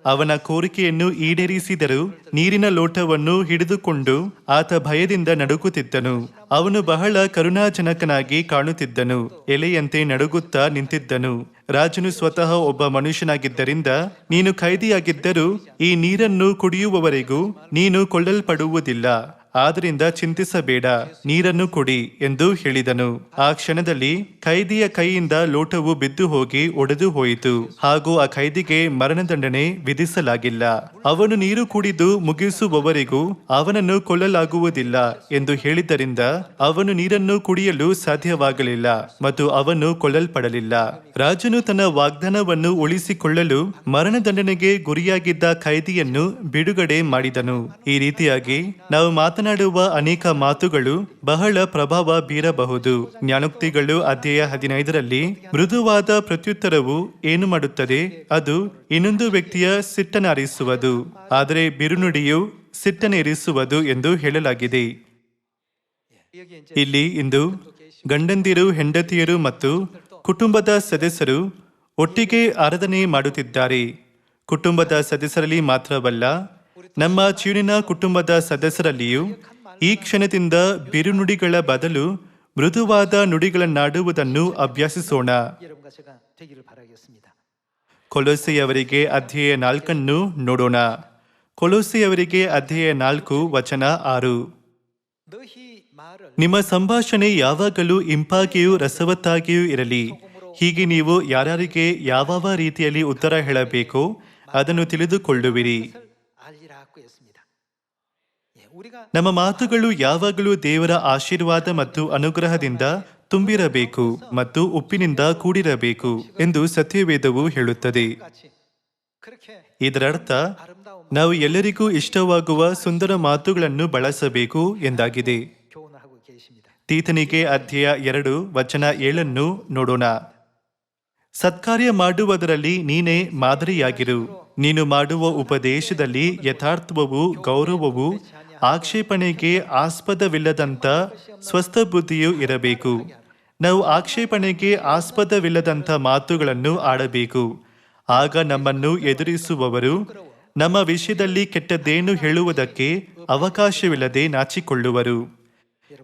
ಅವನ ಕೋರಿಕೆಯನ್ನು ಈಡೇರಿಸಿದರೂ ನೀರಿನ ಲೋಟವನ್ನು ಹಿಡಿದುಕೊಂಡು ಆತ ಭಯದಿಂದ ನಡುಗುತ್ತಿದ್ದನು. ಅವನು ಬಹಳ ಕರುಣಾಜನಕನಾಗಿ ಕಾಣುತ್ತಿದ್ದನು. ಎಲೆಯಂತೆ ನಡುಗುತ್ತಾ ನಿಂತಿದ್ದನು. ರಾಜನು ಸ್ವತಃ ಒಬ್ಬ ಮನುಷ್ಯನಾಗಿದ್ದರಿಂದ ನೀನು ಖೈದಿಯಾಗಿದ್ದರೂ ಈ ನೀರನ್ನು ಕುಡಿಯುವವರೆಗೂ ನೀನು ಕೊಲ್ಲಲ್ಪಡುವುದಿಲ್ಲ. ಆದ್ದರಿಂದ ಚಿಂತಿಸಬೇಡ, ನೀರನ್ನು ಕೊಡಿ ಎಂದು ಹೇಳಿದನು. ಆ ಕ್ಷಣದಲ್ಲಿ ಖೈದಿಯ ಕೈಯಿಂದ ಲೋಟವು ಬಿದ್ದು ಹೋಗಿ ಒಡೆದು ಹೋಯಿತು. ಹಾಗೂ ಆ ಖೈದಿಗೆ ಮರಣದಂಡನೆ ವಿಧಿಸಲಾಗಿಲ್ಲ. ಅವನು ನೀರು ಕುಡಿದು ಮುಗಿಸುವವರೆಗೂ ಅವನನ್ನು ಕೊಲ್ಲಲಾಗುವುದಿಲ್ಲ ಎಂದು ಹೇಳಿದ್ದರಿಂದ ಅವನು ನೀರನ್ನು ಕುಡಿಯಲು ಸಾಧ್ಯವಾಗಲಿಲ್ಲ ಮತ್ತು ಅವನು ಕೊಲ್ಲಲ್ಪಡಲಿಲ್ಲ. ರಾಜನು ತನ್ನ ವಾಗ್ದಾನವನ್ನು ಉಳಿಸಿಕೊಳ್ಳಲು ಮರಣದಂಡನೆಗೆ ಗುರಿಯಾಗಿದ್ದ ಖೈದಿಯನ್ನು ಬಿಡುಗಡೆ ಮಾಡಿದನು. ಈ ರೀತಿಯಾಗಿ ನಾವು ಮಾತನಾಡುವ ಅನೇಕ ಮಾತುಗಳು ಬಹಳ ಪ್ರಭಾವ ಬೀರಬಹುದು. ಜ್ಞಾನೋಕ್ತಿಗಳು ಅಧ್ಯಾಯ 15ರಲ್ಲಿ ಮೃದುವಾದ ಪ್ರತ್ಯುತ್ತರವು ಏನು ಮಾಡುತ್ತದೆ? ಅದು ಇನ್ನೊಂದು ವ್ಯಕ್ತಿಯ ಸಿಟ್ಟನ್ನಾರಿಸುವುದು, ಆದರೆ ಬಿರುನುಡಿಯು ಸಿಟ್ಟನ್ನೇರಿಸುವುದು ಎಂದು ಹೇಳಲಾಗಿದೆ. ಇಲ್ಲಿ ಇಂದು ಗಂಡಂದಿರು, ಹೆಂಡತಿಯರು ಮತ್ತು ಕುಟುಂಬದ ಸದಸ್ಯರು ಒಟ್ಟಿಗೆ ಆರಾಧನೆ ಮಾಡುತ್ತಿದ್ದಾರೆ. ಕುಟುಂಬದ ಸದಸ್ಯರಲ್ಲಿ ಮಾತ್ರವಲ್ಲ, ನಮ್ಮ ಚೀನಿನ ಕುಟುಂಬದ ಸದಸ್ಯರಲ್ಲಿಯೂ ಈ ಕ್ಷಣದಿಂದ ಬಿರುನುಡಿಗಳ ಬದಲು ಮೃದುವಾದ ನುಡಿಗಳನ್ನಾಡುವುದನ್ನು ಅಭ್ಯಸಿಸೋಣ. ಕೊಲೊಸ್ಸೆಯವರಿಗೆ ಅಧ್ಯಾಯ 4 ನೋಡೋಣ. ಕೊಲೊಸ್ಸೆಯವರಿಗೆ ಅಧ್ಯಾಯ 4 ವಚನ 6. ನಿಮ್ಮ ಸಂಭಾಷಣೆ ಯಾವಾಗಲೂ ಇಂಪಾಗಿಯೂ ರಸವತ್ತಾಗಿಯೂ ಇರಲಿ. ಹೀಗೆ ನೀವು ಯಾರಿಗೆ ಯಾವ ರೀತಿಯಲ್ಲಿ ಉತ್ತರ ಹೇಳಬೇಕೋ ಅದನ್ನು ತಿಳಿದುಕೊಳ್ಳುವಿರಿ. ನಮ್ಮ ಮಾತುಗಳು ಯಾವಾಗಲೂ ದೇವರ ಆಶೀರ್ವಾದ ಮತ್ತು ಅನುಗ್ರಹದಿಂದ ತುಂಬಿರಬೇಕು ಮತ್ತು ಉಪ್ಪಿನಿಂದ ಕೂಡಿರಬೇಕು ಎಂದು ಸತ್ಯವೇದವು ಹೇಳುತ್ತದೆ. ಇದರರ್ಥ ನಾವು ಎಲ್ಲರಿಗೂ ಇಷ್ಟವಾಗುವ ಸುಂದರ ಮಾತುಗಳನ್ನು ಬಳಸಬೇಕು ಎಂದಾಗಿದೆ. ತೀತನಿಗೆ ಅಧ್ಯಾಯ 2 ವಚನ 7 ನೋಡೋಣ. ಸತ್ಕಾರ್ಯ ಮಾಡುವುದರಲ್ಲಿ ನೀನೇ ಮಾದರಿಯಾಗಿರು. ನೀನು ಮಾಡುವ ಉಪದೇಶದಲ್ಲಿ ಯಥಾರ್ಥವೂ ಗೌರವವೂ ಆಕ್ಷೇಪಣೆಗೆ ಆಸ್ಪದವಿಲ್ಲದಂಥ ಸ್ವಸ್ಥ ಬುದ್ಧಿಯೂ ಇರಬೇಕು. ನಾವು ಆಕ್ಷೇಪಣೆಗೆ ಆಸ್ಪದವಿಲ್ಲದಂಥ ಮಾತುಗಳನ್ನು ಆಡಬೇಕು. ಆಗ ನಮ್ಮನ್ನು ಎದುರಿಸುವವರು ನಮ್ಮ ವಿಷಯದಲ್ಲಿ ಕೆಟ್ಟದ್ದೇನು ಹೇಳುವುದಕ್ಕೆ ಅವಕಾಶವಿಲ್ಲದೆ ನಾಚಿಕೊಳ್ಳುವರು.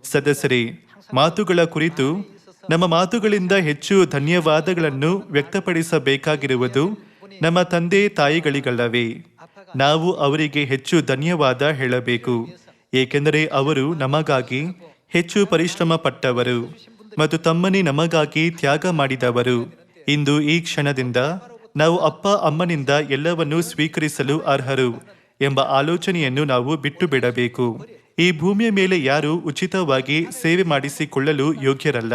ಸದಸ್ಯರೇ, ಮಾತುಗಳ ಕುರಿತು ನಮ್ಮ ಮಾತುಗಳಿಂದ ಹೆಚ್ಚು ಧನ್ಯವಾದಗಳನ್ನು ವ್ಯಕ್ತಪಡಿಸಬೇಕಾಗಿರುವುದು ನಮ್ಮ ತಂದೆ ತಾಯಿಗಳಿಗಲ್ಲವೇ? ನಾವು ಅವರಿಗೆ ಹೆಚ್ಚು ಧನ್ಯವಾದ ಹೇಳಬೇಕು, ಏಕೆಂದರೆ ಅವರು ನಮಗಾಗಿ ಹೆಚ್ಚು ಪರಿಶ್ರಮ ಪಟ್ಟವರು ಮತ್ತು ತಮ್ಮನ್ನೇ ನಮಗಾಗಿ ತ್ಯಾಗ ಮಾಡಿದವರು. ಇಂದು ಈ ಕ್ಷಣದಿಂದ ನಾವು ಅಪ್ಪ ಅಮ್ಮನಿಂದ ಎಲ್ಲವನ್ನೂ ಸ್ವೀಕರಿಸಲು ಅರ್ಹರು ಎಂಬ ಆಲೋಚನೆಯನ್ನು ನಾವು ಬಿಟ್ಟು ಬಿಡಬೇಕು. ಈ ಭೂಮಿಯ ಮೇಲೆ ಯಾರು ಉಚಿತವಾಗಿ ಸೇವೆ ಮಾಡಿಸಿಕೊಳ್ಳಲು ಯೋಗ್ಯರಲ್ಲ.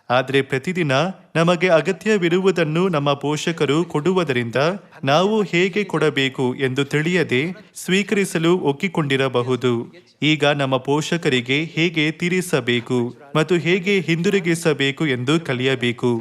ಆದರೆ ಪ್ರತಿದಿನ ನಮಗೆ ಅಗತ್ಯವಿರುವುದನ್ನು ನಮ್ಮ ಪೋಷಕರು ಕೊಡುವುದರಿಂದ ನಾವು ಹೇಗೆ ಕೊಡಬೇಕು ಎಂದು ತಿಳಿಯದೆ ಸ್ವೀಕರಿಸಲು ಒಗ್ಗಿಕೊಂಡಿರಬಹುದು. ಈಗ ನಮ್ಮ ಪೋಷಕರಿಗೆ ಹೇಗೆ ತೀರಿಸಬೇಕು ಮತ್ತು ಹೇಗೆ ಹಿಂದಿರುಗಿಸಬೇಕು ಎಂದು ಕಲಿಯಬೇಕು.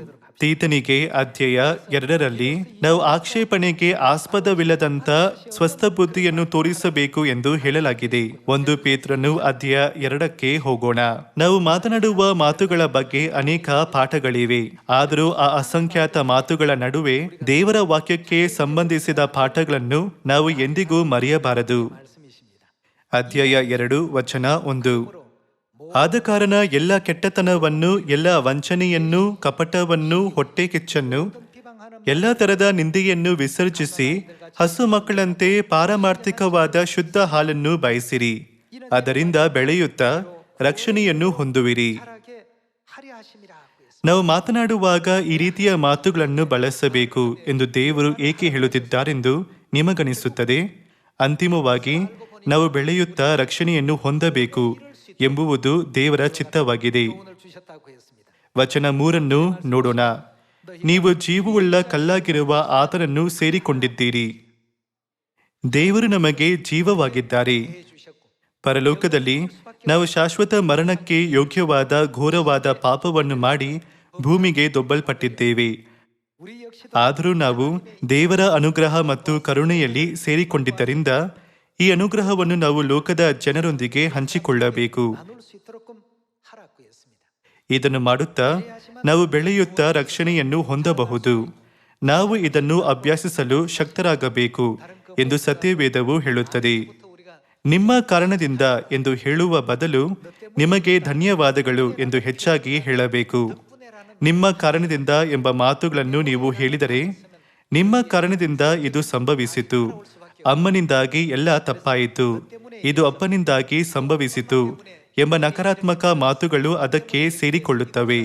ತೀತನಿಗೆ ಅಧ್ಯಾಯ 2ರಲ್ಲಿ ನಾವು ಆಕ್ಷೇಪಣೆಗೆ ಆಸ್ಪದವಿಲ್ಲದಂತ ಸ್ವಸ್ಥ ಬುದ್ಧಿಯನ್ನು ತೋರಿಸಬೇಕು ಎಂದು ಹೇಳಲಾಗಿದೆ. 1 ಪೇತ್ರನು ಅಧ್ಯಾಯ 2ಕ್ಕೆ ಹೋಗೋಣ. ನಾವು ಮಾತನಾಡುವ ಮಾತುಗಳ ಬಗ್ಗೆ ಅನೇಕ ಪಾಠಗಳಿವೆ. ಆದರೂ ಆ ಅಸಂಖ್ಯಾತ ಮಾತುಗಳ ನಡುವೆ ದೇವರ ವಾಕ್ಯಕ್ಕೆ ಸಂಬಂಧಿಸಿದ ಪಾಠಗಳನ್ನು ನಾವು ಎಂದಿಗೂ ಮರೆಯಬಾರದು. ಅಧ್ಯಾಯ 2 ವಚನ 1. ಆದ ಕಾರಣ ಎಲ್ಲ ಕೆಟ್ಟತನವನ್ನು, ಎಲ್ಲ ವಂಚನೆಯನ್ನು, ಕಪಟವನ್ನು, ಹೊಟ್ಟೆ ಕಿಚ್ಚನ್ನು, ಎಲ್ಲ ತರದ ನಿಂದೆಯನ್ನು ವಿಸರ್ಜಿಸಿ ಹಸು ಮಕ್ಕಳಂತೆ ಪಾರಮಾರ್ಥಿಕವಾದ ಶುದ್ಧ ಹಾಲನ್ನು ಬಯಸಿರಿ. ಅದರಿಂದ ಬೆಳೆಯುತ್ತಾ ರಕ್ಷಣೆಯನ್ನು ಹೊಂದುವಿರಿ. ನಾವು ಮಾತನಾಡುವಾಗ ಈ ರೀತಿಯ ಮಾತುಗಳನ್ನು ಬಳಸಬೇಕು ಎಂದು ದೇವರು ಏಕೆ ಹೇಳುತ್ತಿದ್ದಾರೆಂದು ನಿಮಗನಿಸುತ್ತದೆ? ಅಂತಿಮವಾಗಿ ನಾವು ಬೆಳೆಯುತ್ತಾ ರಕ್ಷಣೆಯನ್ನು ಹೊಂದಬೇಕು ಎಂಬುವುದು ದೇವರ ಚಿತ್ತವಾಗಿದೆ. ವಚನ 3 ನೋಡೋಣ. ನೀವು ಜೀವವುಳ್ಳ ಕಲ್ಲಾಗಿರುವ ಆತನನ್ನು ಸೇರಿಕೊಂಡಿದ್ದೀರಿ. ದೇವರು ನಮಗೆ ಜೀವವಾಗಿದ್ದಾರೆ. ಪರಲೋಕದಲ್ಲಿ ನಾವು ಶಾಶ್ವತ ಮರಣಕ್ಕೆ ಯೋಗ್ಯವಾದ ಘೋರವಾದ ಪಾಪವನ್ನು ಮಾಡಿ ಭೂಮಿಗೆ ದೊಬ್ಬಲ್ಪಟ್ಟಿದ್ದೇವೆ. ಆದರೂ ನಾವು ದೇವರ ಅನುಗ್ರಹ ಮತ್ತು ಕರುಣೆಯಲ್ಲಿ ಸೇರಿಕೊಂಡಿದ್ದರಿಂದ ಈ ಅನುಗ್ರಹವನ್ನು ನಾವು ಲೋಕದ ಜನರೊಂದಿಗೆ ಹಂಚಿಕೊಳ್ಳಬೇಕು. ಇದನ್ನು ಮಾಡುತ್ತಾ ನಾವು ಬೆಳೆಯುತ್ತಾ ರಕ್ಷಣೆಯನ್ನು ಹೊಂದಬಹುದು. ನಾವು ಇದನ್ನು ಅಭ್ಯಾಸಿಸಲು ಶಕ್ತರಾಗಬೇಕು ಎಂದು ಸತ್ಯವೇದವು ಹೇಳುತ್ತದೆ. ನಿಮ್ಮ ಕಾರಣದಿಂದ ಎಂದು ಹೇಳುವ ಬದಲು ನಿಮಗೆ ಧನ್ಯವಾದಗಳು ಎಂದು ಹೆಚ್ಚಾಗಿ ಹೇಳಬೇಕು. ನಿಮ್ಮ ಕಾರಣದಿಂದ ಎಂಬ ಮಾತುಗಳನ್ನು ನೀವು ಹೇಳಿದರೆ, ನಿಮ್ಮ ಕಾರಣದಿಂದ ಇದು ಸಂಭವಿಸಿತು, ಅಮ್ಮನಿಂದಾಗಿ ಎಲ್ಲ ತಪ್ಪಾಯಿತು, ಇದು ಅಪ್ಪನಿಂದಾಗಿ ಸಂಭವಿಸಿತು ಎಂಬ ನಕಾರಾತ್ಮಕ ಮಾತುಗಳು ಅದಕ್ಕೆ ಸೇರಿಕೊಳ್ಳುತ್ತವೆ.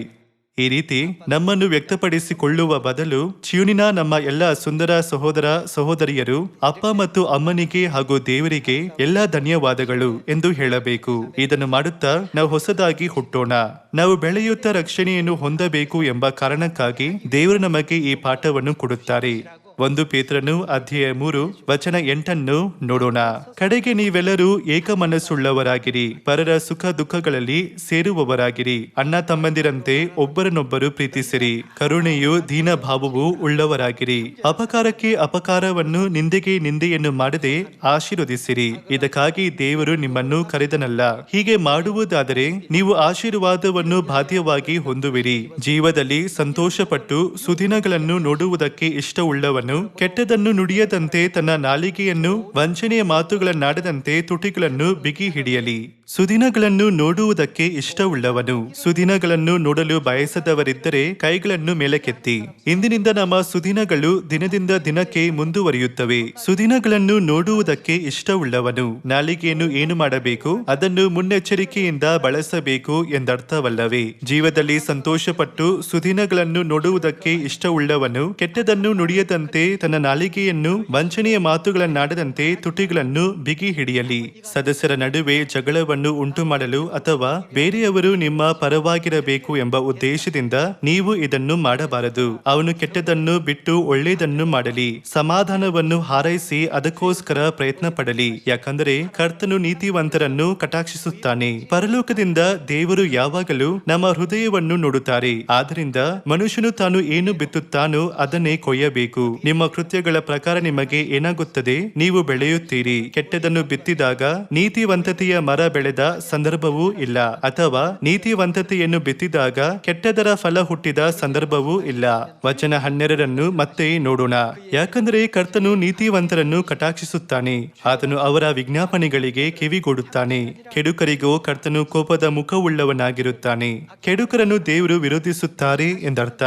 ಈ ರೀತಿ ನಮ್ಮನ್ನು ವ್ಯಕ್ತಪಡಿಸಿಕೊಳ್ಳುವ ಬದಲು ಚಿಯೂನಿನ ನಮ್ಮ ಎಲ್ಲ ಸುಂದರ ಸಹೋದರ ಸಹೋದರಿಯರು ಅಪ್ಪ ಮತ್ತು ಅಮ್ಮನಿಗೆ ಹಾಗೂ ದೇವರಿಗೆ ಎಲ್ಲ ಧನ್ಯವಾದಗಳು ಎಂದು ಹೇಳಬೇಕು. ಇದನ್ನು ಮಾಡುತ್ತಾ ನಾವು ಹೊಸದಾಗಿ ಹುಟ್ಟೋಣ. ನಾವು ಬೆಳೆಯುತ್ತಾ ರಕ್ಷಣೆಯನ್ನು ಹೊಂದಬೇಕು ಎಂಬ ಕಾರಣಕ್ಕಾಗಿ ದೇವರು ನಮಗೆ ಈ ಪಾಠವನ್ನು ಕೊಡುತ್ತಾರೆ. 1 ಪೇತ್ರನು ಅಧ್ಯಾಯ 3 ವಚನ 8 ನೋಡೋಣ. ಕಡೆಗೆ ನೀವೆಲ್ಲರೂ ಏಕ ಮನಸ್ಸುಳ್ಳವರಾಗಿರಿ, ಪರರ ಸುಖ ದುಃಖಗಳಲ್ಲಿ ಸೇರುವವರಾಗಿರಿ, ಅಣ್ಣ ತಮ್ಮಂದಿರಂತೆ ಒಬ್ಬರನ್ನೊಬ್ಬರು ಪ್ರೀತಿಸಿರಿ, ಕರುಣೆಯು ದೀನಭಾವವು ಉಳ್ಳವರಾಗಿರಿ, ಅಪಕಾರಕ್ಕೆ ಅಪಕಾರವನ್ನು ನಿಂದೆಗೆ ನಿಂದೆಯನ್ನು ಮಾಡದೆ ಆಶೀರ್ವದಿಸಿರಿ. ಇದಕ್ಕಾಗಿ ದೇವರು ನಿಮ್ಮನ್ನು ಕರೆದನಲ್ಲ. ಹೀಗೆ ಮಾಡುವುದಾದರೆ ನೀವು ಆಶೀರ್ವಾದವನ್ನು ಬಾಧ್ಯವಾಗಿ ಹೊಂದುವಿರಿ. ಜೀವದಲ್ಲಿ ಸಂತೋಷಪಟ್ಟು ಸುದಿನಗಳನ್ನು ನೋಡುವುದಕ್ಕೆ ಇಷ್ಟವುಳ್ಳವನು ಕೆಟ್ಟದನ್ನು ನುಡಿಯದಂತೆ ತನ್ನ ನಾಲಿಗೆಯನ್ನು ವಂಚನೆಯ ಮಾತುಗಳನ್ನಾಡದಂತೆ ತುಟಿಗಳನ್ನು ಬಿಗಿ ಹಿಡಿಯಲಿ. ಸುದಿನಗಳನ್ನು ನೋಡುವುದಕ್ಕೆ ಇಷ್ಟವುಳ್ಳವನು ಸುದಿನಗಳನ್ನು ನೋಡಲು ಬಯಸದವರಿದ್ದರೆ ಕೈಗಳನ್ನು ಮೇಲಕ್ಕೆತ್ತಿ. ಇಂದಿನಿಂದ ನಮ್ಮ ಸುದಿನಗಳು ದಿನದಿಂದ ದಿನಕ್ಕೆ ಮುಂದುವರಿಯುತ್ತವೆ. ಸುದಿನಗಳನ್ನು ನೋಡುವುದಕ್ಕೆ ಇಷ್ಟವುಳ್ಳವನು ನಾಲಿಗೆಯನ್ನು ಏನು ಮಾಡಬೇಕು, ಅದನ್ನು ಮುನ್ನೆಚ್ಚರಿಕೆಯಿಂದ ಬಳಸಬೇಕು ಎಂದರ್ಥವಲ್ಲವೇ? ಜೀವದಲ್ಲಿ ಸಂತೋಷಪಟ್ಟು ಸುದಿನಗಳನ್ನು ನೋಡುವುದಕ್ಕೆ ಇಷ್ಟವುಳ್ಳವನು ಕೆಟ್ಟದನ್ನು ನುಡಿಯದಂತೆ ತನ್ನ ನಾಲಿಗೆಯನ್ನು ವಂಚನೆಯ ಮಾತುಗಳನ್ನಾಡದಂತೆ ತುಟಿಗಳನ್ನು ಬಿಗಿ ಹಿಡಿಯಲಿ. ಸದಸ್ಯರ ನಡುವೆ ಜಗಳವನ್ನು ಉಂಟು ಮಾಡಲು ಅಥವಾ ಬೇರೆಯವರು ನಿಮ್ಮ ಪರವಾಗಿರಬೇಕು ಎಂಬ ಉದ್ದೇಶದಿಂದ ನೀವು ಇದನ್ನು ಮಾಡಬಾರದು. ಅವನು ಕೆಟ್ಟದನ್ನು ಬಿಟ್ಟು ಒಳ್ಳೆಯದನ್ನು ಮಾಡಲಿ, ಸಮಾಧಾನವನ್ನು ಹಾರೈಸಿ ಅದಕ್ಕೋಸ್ಕರ ಪ್ರಯತ್ನ ಪಡಲಿ. ಯಾಕಂದರೆ ಕರ್ತನು ನೀತಿವಂತರನ್ನು ಕಟಾಕ್ಷಿಸುತ್ತಾನೆ. ಪರಲೋಕದಿಂದ ದೇವರು ಯಾವಾಗಲೂ ನಮ್ಮ ಹೃದಯವನ್ನು ನೋಡುತ್ತಾರೆ. ಆದ್ದರಿಂದ ಮನುಷ್ಯನು ತಾನು ಏನು ಬಿತ್ತುತ್ತಾನೋ ಅದನ್ನೇ ಕೊಯ್ಯಬೇಕು. ನಿಮ್ಮ ಕೃತ್ಯಗಳ ಪ್ರಕಾರ ನಿಮಗೆ ಏನಾಗುತ್ತದೆ? ನೀವು ಬೆಳೆಯುತ್ತೀರಿ. ಕೆಟ್ಟದನ್ನು ಬಿತ್ತಿದಾಗ ನೀತಿವಂತತೆಯ ಮರ ಬೆಳೆದ ಸಂದರ್ಭವೂ ಇಲ್ಲ, ಅಥವಾ ನೀತಿವಂತತೆಯನ್ನು ಬಿತ್ತಿದಾಗ ಕೆಟ್ಟದರ ಫಲ ಹುಟ್ಟಿದ ಸಂದರ್ಭವೂ ಇಲ್ಲ. ವಚನ 12 ಮತ್ತೆ ನೋಡೋಣ. ಯಾಕಂದರೆ ಕರ್ತನು ನೀತಿವಂತರನ್ನು ಕಟಾಕ್ಷಿಸುತ್ತಾನೆ, ಆತನು ಅವರ ವಿಜ್ಞಾಪನೆಗಳಿಗೆ ಕಿವಿಗೊಡುತ್ತಾನೆ. ಕೆಡುಕರಿಗೂ ಕರ್ತನು ಕೋಪದ ಮುಖವುಳ್ಳವನಾಗಿರುತ್ತಾನೆ. ಕೆಡುಕರನ್ನು ದೇವರು ವಿರೋಧಿಸುತ್ತಾರೆ ಎಂದರ್ಥ.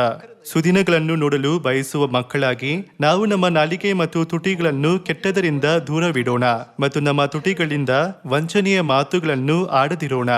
ಸುದಿನಗಳನ್ನು ನೋಡಲು ಬಯಸುವ ಮಕ್ಕಳಾಗಿ ನಾವು ನಮ್ಮ ನಾಲಿಗೆ ಮತ್ತು ತುಟಿಗಳನ್ನು ಕೆಟ್ಟದರಿಂದ ದೂರವಿಡೋಣ ಮತ್ತು ನಮ್ಮ ತುಟಿಗಳಿಂದ ವಂಚನೆಯ ಮಾತುಗಳನ್ನು ಆಡದಿರೋಣ.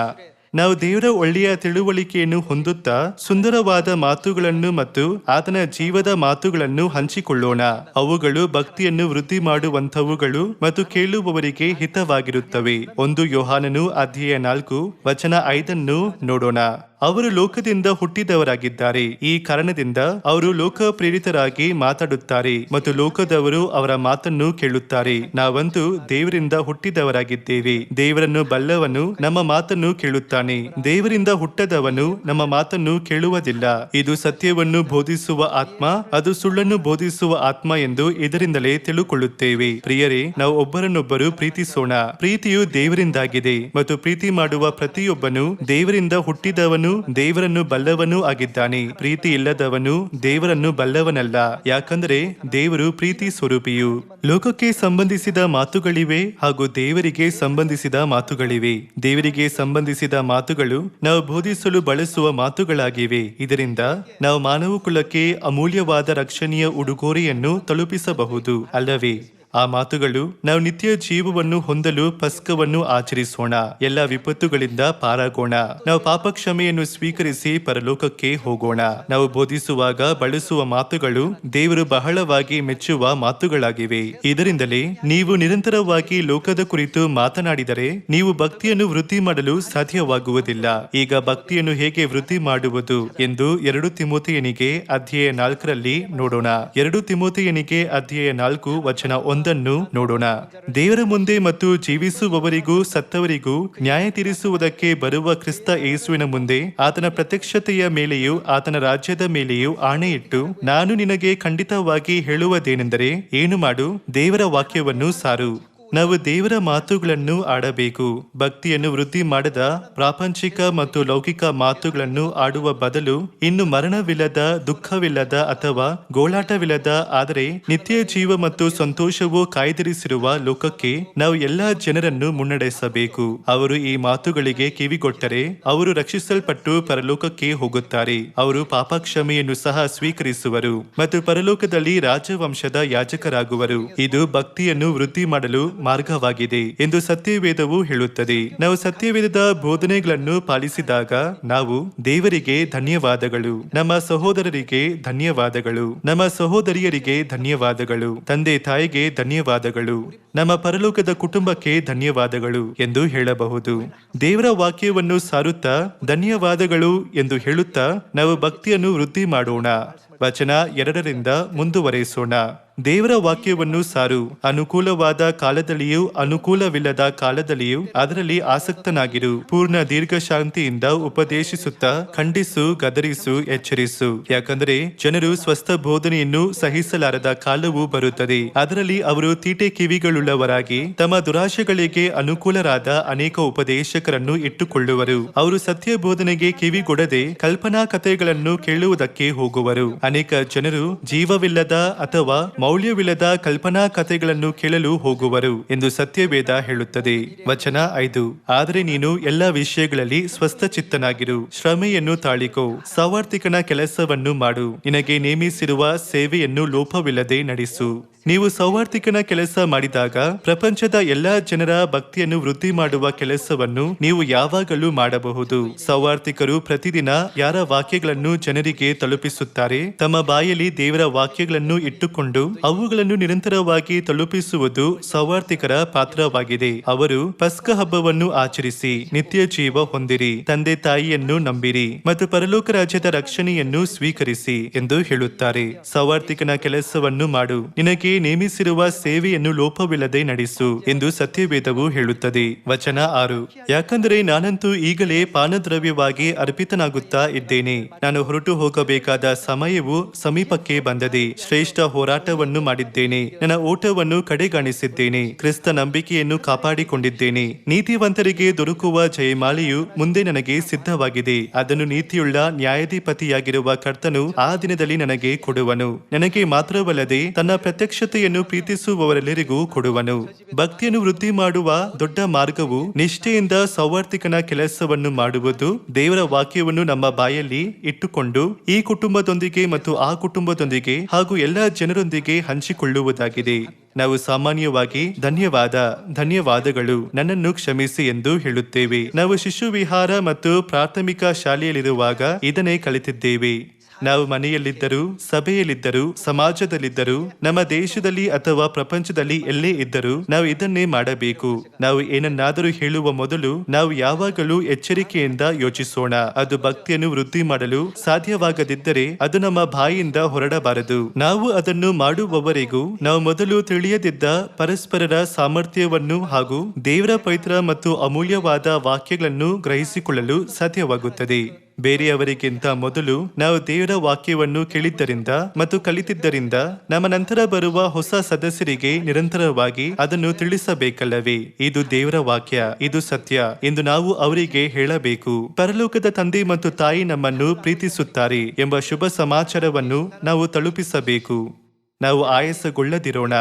ನಾವು ದೇವರ ಒಳ್ಳೆಯ ತಿಳುವಳಿಕೆಯನ್ನು ಹೊಂದುತ್ತಾ ಸುಂದರವಾದ ಮಾತುಗಳನ್ನು ಮತ್ತು ಆತನ ಜೀವದ ಮಾತುಗಳನ್ನು ಹಂಚಿಕೊಳ್ಳೋಣ. ಅವುಗಳು ಭಕ್ತಿಯನ್ನು ವೃದ್ಧಿ ಮಾಡುವಂಥವುಗಳು ಮತ್ತು ಕೇಳುವವರಿಗೆ ಹಿತವಾಗಿರುತ್ತವೆ. 1 ಯೋಹಾನನು ಅಧ್ಯಾಯ 4 ವಚನ 5 ನೋಡೋಣ. ಅವರು ಲೋಕದಿಂದ ಹುಟ್ಟಿದವರಾಗಿದ್ದಾರೆ. ಈ ಕಾರಣದಿಂದ ಅವರು ಲೋಕ ಪ್ರೇರಿತರಾಗಿ ಮಾತಾಡುತ್ತಾರೆ ಮತ್ತು ಲೋಕದವರು ಅವರ ಮಾತನ್ನು ಕೇಳುತ್ತಾರೆ. ನಾವಂತೂ ದೇವರಿಂದ ಹುಟ್ಟಿದವರಾಗಿದ್ದೇವೆ. ದೇವರನ್ನು ಬಲ್ಲವನು ನಮ್ಮ ಮಾತನ್ನು ಕೇಳುತ್ತಾನೆ. ದೇವರಿಂದ ಹುಟ್ಟದವನು ನಮ್ಮ ಮಾತನ್ನು ಕೇಳುವುದಿಲ್ಲ. ಇದು ಸತ್ಯವನ್ನು ಬೋಧಿಸುವ ಆತ್ಮ, ಅದು ಸುಳ್ಳನ್ನು ಬೋಧಿಸುವ ಆತ್ಮ ಎಂದು ಇದರಿಂದಲೇ ತಿಳುಕೊಳ್ಳುತ್ತೇವೆ. ಪ್ರಿಯರೇ, ನಾವು ಒಬ್ಬರನ್ನೊಬ್ಬರು ಪ್ರೀತಿಸೋಣ. ಪ್ರೀತಿಯು ದೇವರಿಂದಾಗಿದೆ ಮತ್ತು ಪ್ರೀತಿ ಮಾಡುವ ಪ್ರತಿಯೊಬ್ಬನು ದೇವರಿಂದ ಹುಟ್ಟಿದವನು, ದೇವರನ್ನು ಬಲ್ಲವನೂ ಆಗಿದ್ದಾನೆ. ಪ್ರೀತಿ ಇಲ್ಲದವನು ದೇವರನ್ನು ಬಲ್ಲವನಲ್ಲ, ಯಾಕಂದರೆ ದೇವರು ಪ್ರೀತಿ ಸ್ವರೂಪಿಯು. ಲೋಕಕ್ಕೆ ಸಂಬಂಧಿಸಿದ ಮಾತುಗಳಿವೆ ಹಾಗೂ ದೇವರಿಗೆ ಸಂಬಂಧಿಸಿದ ಮಾತುಗಳಿವೆ. ದೇವರಿಗೆ ಸಂಬಂಧಿಸಿದ ಮಾತುಗಳು ನಾವು ಬೋಧಿಸಲು ಬಳಸುವ ಮಾತುಗಳಾಗಿವೆ. ಇದರಿಂದ ನಾವು ಮಾನವ ಕುಲಕ್ಕೆ ಅಮೂಲ್ಯವಾದ ರಕ್ಷಣೆಯ ಉಡುಗೊರೆಯನ್ನು ತಲುಪಿಸಬಹುದು ಅಲ್ಲವೇ? ಆ ಮಾತುಗಳು ನಾವು ನಿತ್ಯ ಜೀವವನ್ನು ಹೊಂದಲು ಪಸ್ಕವನ್ನು ಆಚರಿಸೋಣ. ಎಲ್ಲ ವಿಪತ್ತುಗಳಿಂದ ಪಾರಾಗೋಣ. ನಾವು ಪಾಪ ಕ್ಷಮೆಯನ್ನು ಸ್ವೀಕರಿಸಿ ಪರಲೋಕಕ್ಕೆ ಹೋಗೋಣ. ನಾವು ಬೋಧಿಸುವಾಗ ಬಳಸುವ ಮಾತುಗಳು ದೇವರು ಬಹಳವಾಗಿ ಮೆಚ್ಚುವ ಮಾತುಗಳಾಗಿವೆ. ಇದರಿಂದಲೇ ನೀವು ನಿರಂತರವಾಗಿ ಲೋಕದ ಕುರಿತು ಮಾತನಾಡಿದರೆ ನೀವು ಭಕ್ತಿಯನ್ನು ವೃದ್ಧಿ ಮಾಡಲು ಸಾಧ್ಯವಾಗುವುದಿಲ್ಲ. ಈಗ ಭಕ್ತಿಯನ್ನು ಹೇಗೆ ವೃದ್ಧಿ ಮಾಡುವುದು ಎಂದು 2 ತಿಮೋಥೆಯನಿಗೆ ಅಧ್ಯಾಯ 4 ನೋಡೋಣ. 2 ತಿಮೋಥೆಯನಿಗೆ ಅಧ್ಯಾಯ 4 ವಚನ ಒಂದನ್ನು ನೋಡೋಣ. ದೇವರ ಮುಂದೆ ಮತ್ತು ಜೀವಿಸುವವರಿಗೂ ಸತ್ತವರಿಗೂ ನ್ಯಾಯ ತೀರಿಸುವುದಕ್ಕೆ ಬರುವ ಕ್ರಿಸ್ತ ಯೇಸುವಿನ ಮುಂದೆ ಆತನ ಪ್ರತ್ಯಕ್ಷತೆಯ ಮೇಲೆಯೂ ಆತನ ರಾಜ್ಯದ ಮೇಲೆಯೂ ಆಣೆಯಿಟ್ಟು ನಾನು ನಿನಗೆ ಖಂಡಿತವಾಗಿ ಹೇಳುವುದೇನೆಂದರೆ, ಏನು ಮಾಡು, ದೇವರ ವಾಕ್ಯವನ್ನು ಸಾರು. ನಾವು ದೇವರ ಮಾತುಗಳನ್ನು ಆಡಬೇಕು. ಭಕ್ತಿಯನ್ನು ವೃದ್ಧಿ ಮಾಡದ ಪ್ರಾಪಂಚಿಕ ಮತ್ತು ಲೌಕಿಕ ಮಾತುಗಳನ್ನು ಆಡುವ ಬದಲು ಇನ್ನು ಮರಣವಿಲ್ಲದ, ದುಃಖವಿಲ್ಲದ ಅಥವಾ ಗೋಳಾಟವಿಲ್ಲದ ಆದರೆ ನಿತ್ಯ ಜೀವ ಮತ್ತು ಸಂತೋಷವು ಕಾಯ್ದಿರಿಸಿರುವ ಲೋಕಕ್ಕೆ ನಾವು ಎಲ್ಲಾ ಜನರನ್ನು ಮುನ್ನಡೆಸಬೇಕು. ಅವರು ಈ ಮಾತುಗಳಿಗೆ ಕಿವಿಗೊಟ್ಟರೆ ಅವರು ರಕ್ಷಿಸಲ್ಪಟ್ಟು ಪರಲೋಕಕ್ಕೆ ಹೋಗುತ್ತಾರೆ. ಅವರು ಪಾಪ ಕ್ಷಮೆಯನ್ನು ಸಹ ಸ್ವೀಕರಿಸುವರು ಮತ್ತು ಪರಲೋಕದಲ್ಲಿ ರಾಜವಂಶದ ಯಾಜಕರಾಗುವರು. ಇದು ಭಕ್ತಿಯನ್ನು ವೃದ್ಧಿ ಮಾಡಲು ಮಾರ್ಗವಾಗಿದೆ ಎಂದು ಸತ್ಯವೇದವು ಹೇಳುತ್ತದೆ. ನಾವು ಸತ್ಯವೇದದ ಬೋಧನೆಗಳನ್ನು ಪಾಲಿಸಿದಾಗ ನಾವು ದೇವರಿಗೆ ಧನ್ಯವಾದಗಳು, ನಮ್ಮ ಸಹೋದರರಿಗೆ ಧನ್ಯವಾದಗಳು, ನಮ್ಮ ಸಹೋದರಿಯರಿಗೆ ಧನ್ಯವಾದಗಳು, ತಂದೆ ತಾಯಿಗೆ ಧನ್ಯವಾದಗಳು, ನಮ್ಮ ಪರಲೋಕದ ಕುಟುಂಬಕ್ಕೆ ಧನ್ಯವಾದಗಳು ಎಂದು ಹೇಳಬಹುದು. ದೇವರ ವಾಕ್ಯವನ್ನು ಸಾರುತ್ತಾ ಧನ್ಯವಾದಗಳು ಎಂದು ಹೇಳುತ್ತಾ ನಾವು ಭಕ್ತಿಯನ್ನು ವೃದ್ಧಿ ಮಾಡೋಣ. ವಚನ 2 ಮುಂದುವರೆಸೋಣ. ದೇವರ ವಾಕ್ಯವನ್ನು ಸಾರು. ಅನುಕೂಲವಾದ ಕಾಲದಲ್ಲಿಯೂ ಅನುಕೂಲವಿಲ್ಲದ ಕಾಲದಲ್ಲಿಯೂ ಅದರಲ್ಲಿ ಆಸಕ್ತನಾಗಿರು. ಪೂರ್ಣ ದೀರ್ಘಶಾಂತಿಯಿಂದ ಉಪದೇಶಿಸುತ್ತಾ ಖಂಡಿಸು, ಗದರಿಸು, ಎಚ್ಚರಿಸು. ಯಾಕಂದರೆ ಜನರು ಸ್ವಸ್ಥ ಬೋಧನೆಯನ್ನು ಸಹಿಸಲಾರದ ಕಾಲವು ಬರುತ್ತದೆ. ಅದರಲ್ಲಿ ಅವರು ತೀಟೆ ಕಿವಿಗಳುಳ್ಳವರಾಗಿ ತಮ್ಮ ದುರಾಶೆಗಳಿಗೆ ಅನುಕೂಲರಾದ ಅನೇಕ ಉಪದೇಶಕರನ್ನು ಇಟ್ಟುಕೊಳ್ಳುವರು. ಅವರು ಸತ್ಯ ಬೋಧನೆಗೆ ಕಿವಿಗೊಡದೆ ಕಲ್ಪನಾ ಕಥೆಗಳನ್ನು ಕೇಳುವುದಕ್ಕೆ ಹೋಗುವರು. ಅನೇಕ ಜನರು ಜೀವವಿಲ್ಲದ ಅಥವಾ ಮೌಲ್ಯವಿಲ್ಲದ ಕಲ್ಪನಾ ಕಥೆಗಳನ್ನು ಕೇಳಲು ಹೋಗುವರು ಎಂದು ಸತ್ಯವೇದ ಹೇಳುತ್ತದೆ. ವಚನ 5 ಆದರೆ ನೀನು ಎಲ್ಲ ವಿಷಯಗಳಲ್ಲಿ ಸ್ವಸ್ಥಚಿತ್ತನಾಗಿರು, ಶ್ರಮೆಯನ್ನು ತಾಳಿಕೋ, ಸೌವಾರ್ತಿಕನ ಕೆಲಸವನ್ನು ಮಾಡು, ನಿನಗೆ ನೇಮಿಸಿರುವ ಸೇವೆಯನ್ನು ಲೋಪವಿಲ್ಲದೆ ನಡೆಸು. ನೀವು ಸೌವಾರ್ತಿಕನ ಕೆಲಸ ಮಾಡಿದಾಗ ಪ್ರಪಂಚದ ಎಲ್ಲಾ ಜನರ ಭಕ್ತಿಯನ್ನು ವೃದ್ಧಿ ಮಾಡುವ ಕೆಲಸವನ್ನು ನೀವು ಯಾವಾಗಲೂ ಮಾಡಬಹುದು. ಸೌವಾರ್ತಿಕರು ಪ್ರತಿದಿನ ಯಾರ ವಾಕ್ಯಗಳನ್ನು ಜನರಿಗೆ ತಲುಪಿಸುತ್ತಾರೆ, ತಮ್ಮ ಬಾಯಲ್ಲಿ ದೇವರ ವಾಕ್ಯಗಳನ್ನು ಇಟ್ಟುಕೊಂಡು ಅವುಗಳನ್ನು ನಿರಂತರವಾಗಿ ತಲುಪಿಸುವುದು ಸೌವಾರ್ತಿಕರ ಪಾತ್ರವಾಗಿದೆ. ಅವರು ಪಸ್ಕ ಹಬ್ಬವನ್ನು ಆಚರಿಸಿ ನಿತ್ಯ ಜೀವ ಹೊಂದಿರಿ, ತಂದೆ ತಾಯಿಯನ್ನು ನಂಬಿರಿ ಮತ್ತು ಪರಲೋಕ ರಾಜ್ಯದ ರಕ್ಷಣೆಯನ್ನು ಸ್ವೀಕರಿಸಿ ಎಂದು ಹೇಳುತ್ತಾರೆ. ಸೌವಾರ್ತಿಕನ ಕೆಲಸವನ್ನು ಮಾಡು, ನಿನಗೆ ನೇಮಿಸಿರುವ ಸೇವೆಯನ್ನು ಲೋಪವಿಲ್ಲದೆ ನಡೆಸು ಎಂದು ಸತ್ಯವೇದವು ಹೇಳುತ್ತದೆ. ವಚನ 6 ಯಾಕಂದರೆ ನಾನಂತೂ ಈಗಲೇ ಪಾನದ್ರವ್ಯವಾಗಿ ಅರ್ಪಿತನಾಗುತ್ತಾ ಇದ್ದೇನೆ. ನಾನು ಹೊರಟು ಹೋಗಬೇಕಾದ ಸಮಯವು ಸಮೀಪಕ್ಕೆ ಬಂದದೆ. ಶ್ರೇಷ್ಠ ಹೋರಾಟವನ್ನು ಮಾಡಿದ್ದೇನೆ, ನನ್ನ ಓಟವನ್ನು ಕಡೆಗಾಣಿಸಿದ್ದೇನೆ, ಕ್ರಿಸ್ತ ನಂಬಿಕೆಯನ್ನು ಕಾಪಾಡಿಕೊಂಡಿದ್ದೇನೆ. ನೀತಿವಂತರಿಗೆ ದೊರಕುವ ಜಯಮಾಲೆಯು ಮುಂದೆ ನನಗೆ ಸಿದ್ಧವಾಗಿದೆ. ಅದನ್ನು ನೀತಿಯುಳ್ಳ ನ್ಯಾಯಾಧಿಪತಿಯಾಗಿರುವ ಕರ್ತನು ಆ ದಿನದಲ್ಲಿ ನನಗೆ ಕೊಡುವನು. ನನಗೆ ಮಾತ್ರವಲ್ಲದೆ ತನ್ನ ಪ್ರತ್ಯಕ್ಷತೆಯನ್ನು ಪ್ರೀತಿಸುವವರೆಲ್ಲರಿಗೂ ಕೊಡುವನು. ಭಕ್ತಿಯನ್ನು ವೃದ್ಧಿ ಮಾಡುವ ದೊಡ್ಡ ಮಾರ್ಗವು ನಿಷ್ಠೆಯಿಂದ ಸೌವಾರ್ತಿಕನ ಕೆಲಸವನ್ನು ಮಾಡುವುದು. ದೇವರ ವಾಕ್ಯವನ್ನು ನಮ್ಮ ಬಾಯಲ್ಲಿ ಇಟ್ಟುಕೊಂಡು ಈ ಕುಟುಂಬದೊಂದಿಗೆ ಮತ್ತು ಆ ಕುಟುಂಬದೊಂದಿಗೆ ಹಾಗೂ ಎಲ್ಲ ಜನರೊಂದಿಗೆ ಹಂಚಿಕೊಳ್ಳುವುದಾಗಿದೆ. ನಾವು ಸಾಮಾನ್ಯವಾಗಿ ಧನ್ಯವಾದಗಳು, ನನ್ನನ್ನು ಕ್ಷಮಿಸಿ ಎಂದು ಹೇಳುತ್ತೇವೆ. ನಾವು ಶಿಶು ವಿಹಾರ ಮತ್ತು ಪ್ರಾಥಮಿಕ ಶಾಲೆಯಲ್ಲಿರುವಾಗ ಇದನ್ನೇ ಕಲಿತಿದ್ದೇವೆ. ನಾವು ಮನೆಯಲ್ಲಿದ್ದರೂ, ಸಭೆಯಲ್ಲಿದ್ದರೂ, ಸಮಾಜದಲ್ಲಿದ್ದರೂ, ನಮ್ಮ ದೇಶದಲ್ಲಿ ಅಥವಾ ಪ್ರಪಂಚದಲ್ಲಿ ಎಲ್ಲೇ ಇದ್ದರೂ ನಾವು ಇದನ್ನೇ ಮಾಡಬೇಕು. ನಾವು ಏನನ್ನಾದರೂ ಹೇಳುವ ಮೊದಲು ನಾವು ಯಾವಾಗಲೂ ಎಚ್ಚರಿಕೆಯಿಂದ ಯೋಚಿಸೋಣ. ಅದು ಭಕ್ತಿಯನ್ನು ವೃದ್ಧಿ ಮಾಡಲು ಸಾಧ್ಯವಾಗದಿದ್ದರೆ ಅದು ನಮ್ಮ ಬಾಯಿಯಿಂದ ಹೊರಡಬಾರದು. ನಾವು ಅದನ್ನು ಮಾಡುವವರೆಗೂ ನಾವು ಮೊದಲು ತಿಳಿಯದಿದ್ದ ಪರಸ್ಪರರ ಸಾಮರ್ಥ್ಯವನ್ನು ಹಾಗೂ ದೇವರ ಪವಿತ್ರ ಮತ್ತು ಅಮೂಲ್ಯವಾದ ವಾಕ್ಯಗಳನ್ನು ಗ್ರಹಿಸಿಕೊಳ್ಳಲು ಸಾಧ್ಯವಾಗುತ್ತದೆ. ಬೇರೆಯವರಿಗಿಂತ ಮೊದಲು ನಾವು ದೇವರ ವಾಕ್ಯವನ್ನು ಕೇಳಿದ್ದರಿಂದ ಮತ್ತು ಕಲಿತಿದ್ದರಿಂದ ನಮ್ಮ ನಂತರ ಬರುವ ಹೊಸ ಸದಸ್ಯರಿಗೆ ನಿರಂತರವಾಗಿ ಅದನ್ನು ತಿಳಿಸಬೇಕಲ್ಲವೇ? ಇದು ದೇವರ ವಾಕ್ಯ, ಇದು ಸತ್ಯ ಎಂದು ನಾವು ಅವರಿಗೆ ಹೇಳಬೇಕು. ಪರಲೋಕದ ತಂದೆ ಮತ್ತು ತಾಯಿ ನಮ್ಮನ್ನು ಪ್ರೀತಿಸುತ್ತಾರೆ ಎಂಬ ಶುಭ ಸಮಾಚಾರವನ್ನು ನಾವು ತಲುಪಿಸಬೇಕು. ನಾವು ಆಯಾಸಗೊಳ್ಳದಿರೋಣ.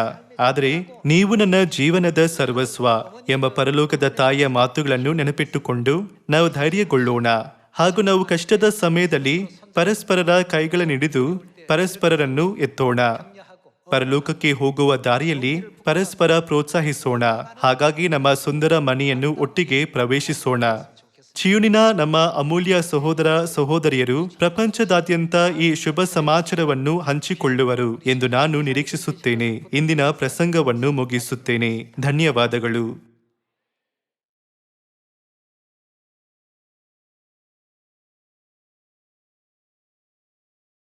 ಆದರೆ ನೀವು ನನ್ನ ಜೀವನದ ಸರ್ವಸ್ವ ಎಂಬ ಪರಲೋಕದ ತಾಯಿಯ ಮಾತುಗಳನ್ನು ನೆನಪಿಟ್ಟುಕೊಂಡು ನಾವು ಧೈರ್ಯಗೊಳ್ಳೋಣ. ಹಾಗೂ ನಾವು ಕಷ್ಟದ ಸಮಯದಲ್ಲಿ ಪರಸ್ಪರರ ಕೈಗಳನ್ನಿಡಿದು ಪರಸ್ಪರರನ್ನು ಎತ್ತೋಣ. ಪರಲೋಕಕ್ಕೆ ಹೋಗುವ ದಾರಿಯಲ್ಲಿ ಪರಸ್ಪರ ಪ್ರೋತ್ಸಾಹಿಸೋಣ. ಹಾಗಾಗಿ ನಮ್ಮ ಸುಂದರ ಮನೆಯನ್ನು ಒಟ್ಟಿಗೆ ಪ್ರವೇಶಿಸೋಣ. ಚಿಯೂನಿನ ನಮ್ಮ ಅಮೂಲ್ಯ ಸಹೋದರ ಸಹೋದರಿಯರು ಪ್ರಪಂಚದಾದ್ಯಂತ ಈ ಶುಭ ಸಮಾಚಾರವನ್ನು ಹಂಚಿಕೊಳ್ಳುವರು ಎಂದು ನಾನು ನಿರೀಕ್ಷಿಸುತ್ತೇನೆ. ಇಂದಿನ ಪ್ರಸಂಗವನ್ನು ಮುಗಿಸುತ್ತೇನೆ. ಧನ್ಯವಾದಗಳು.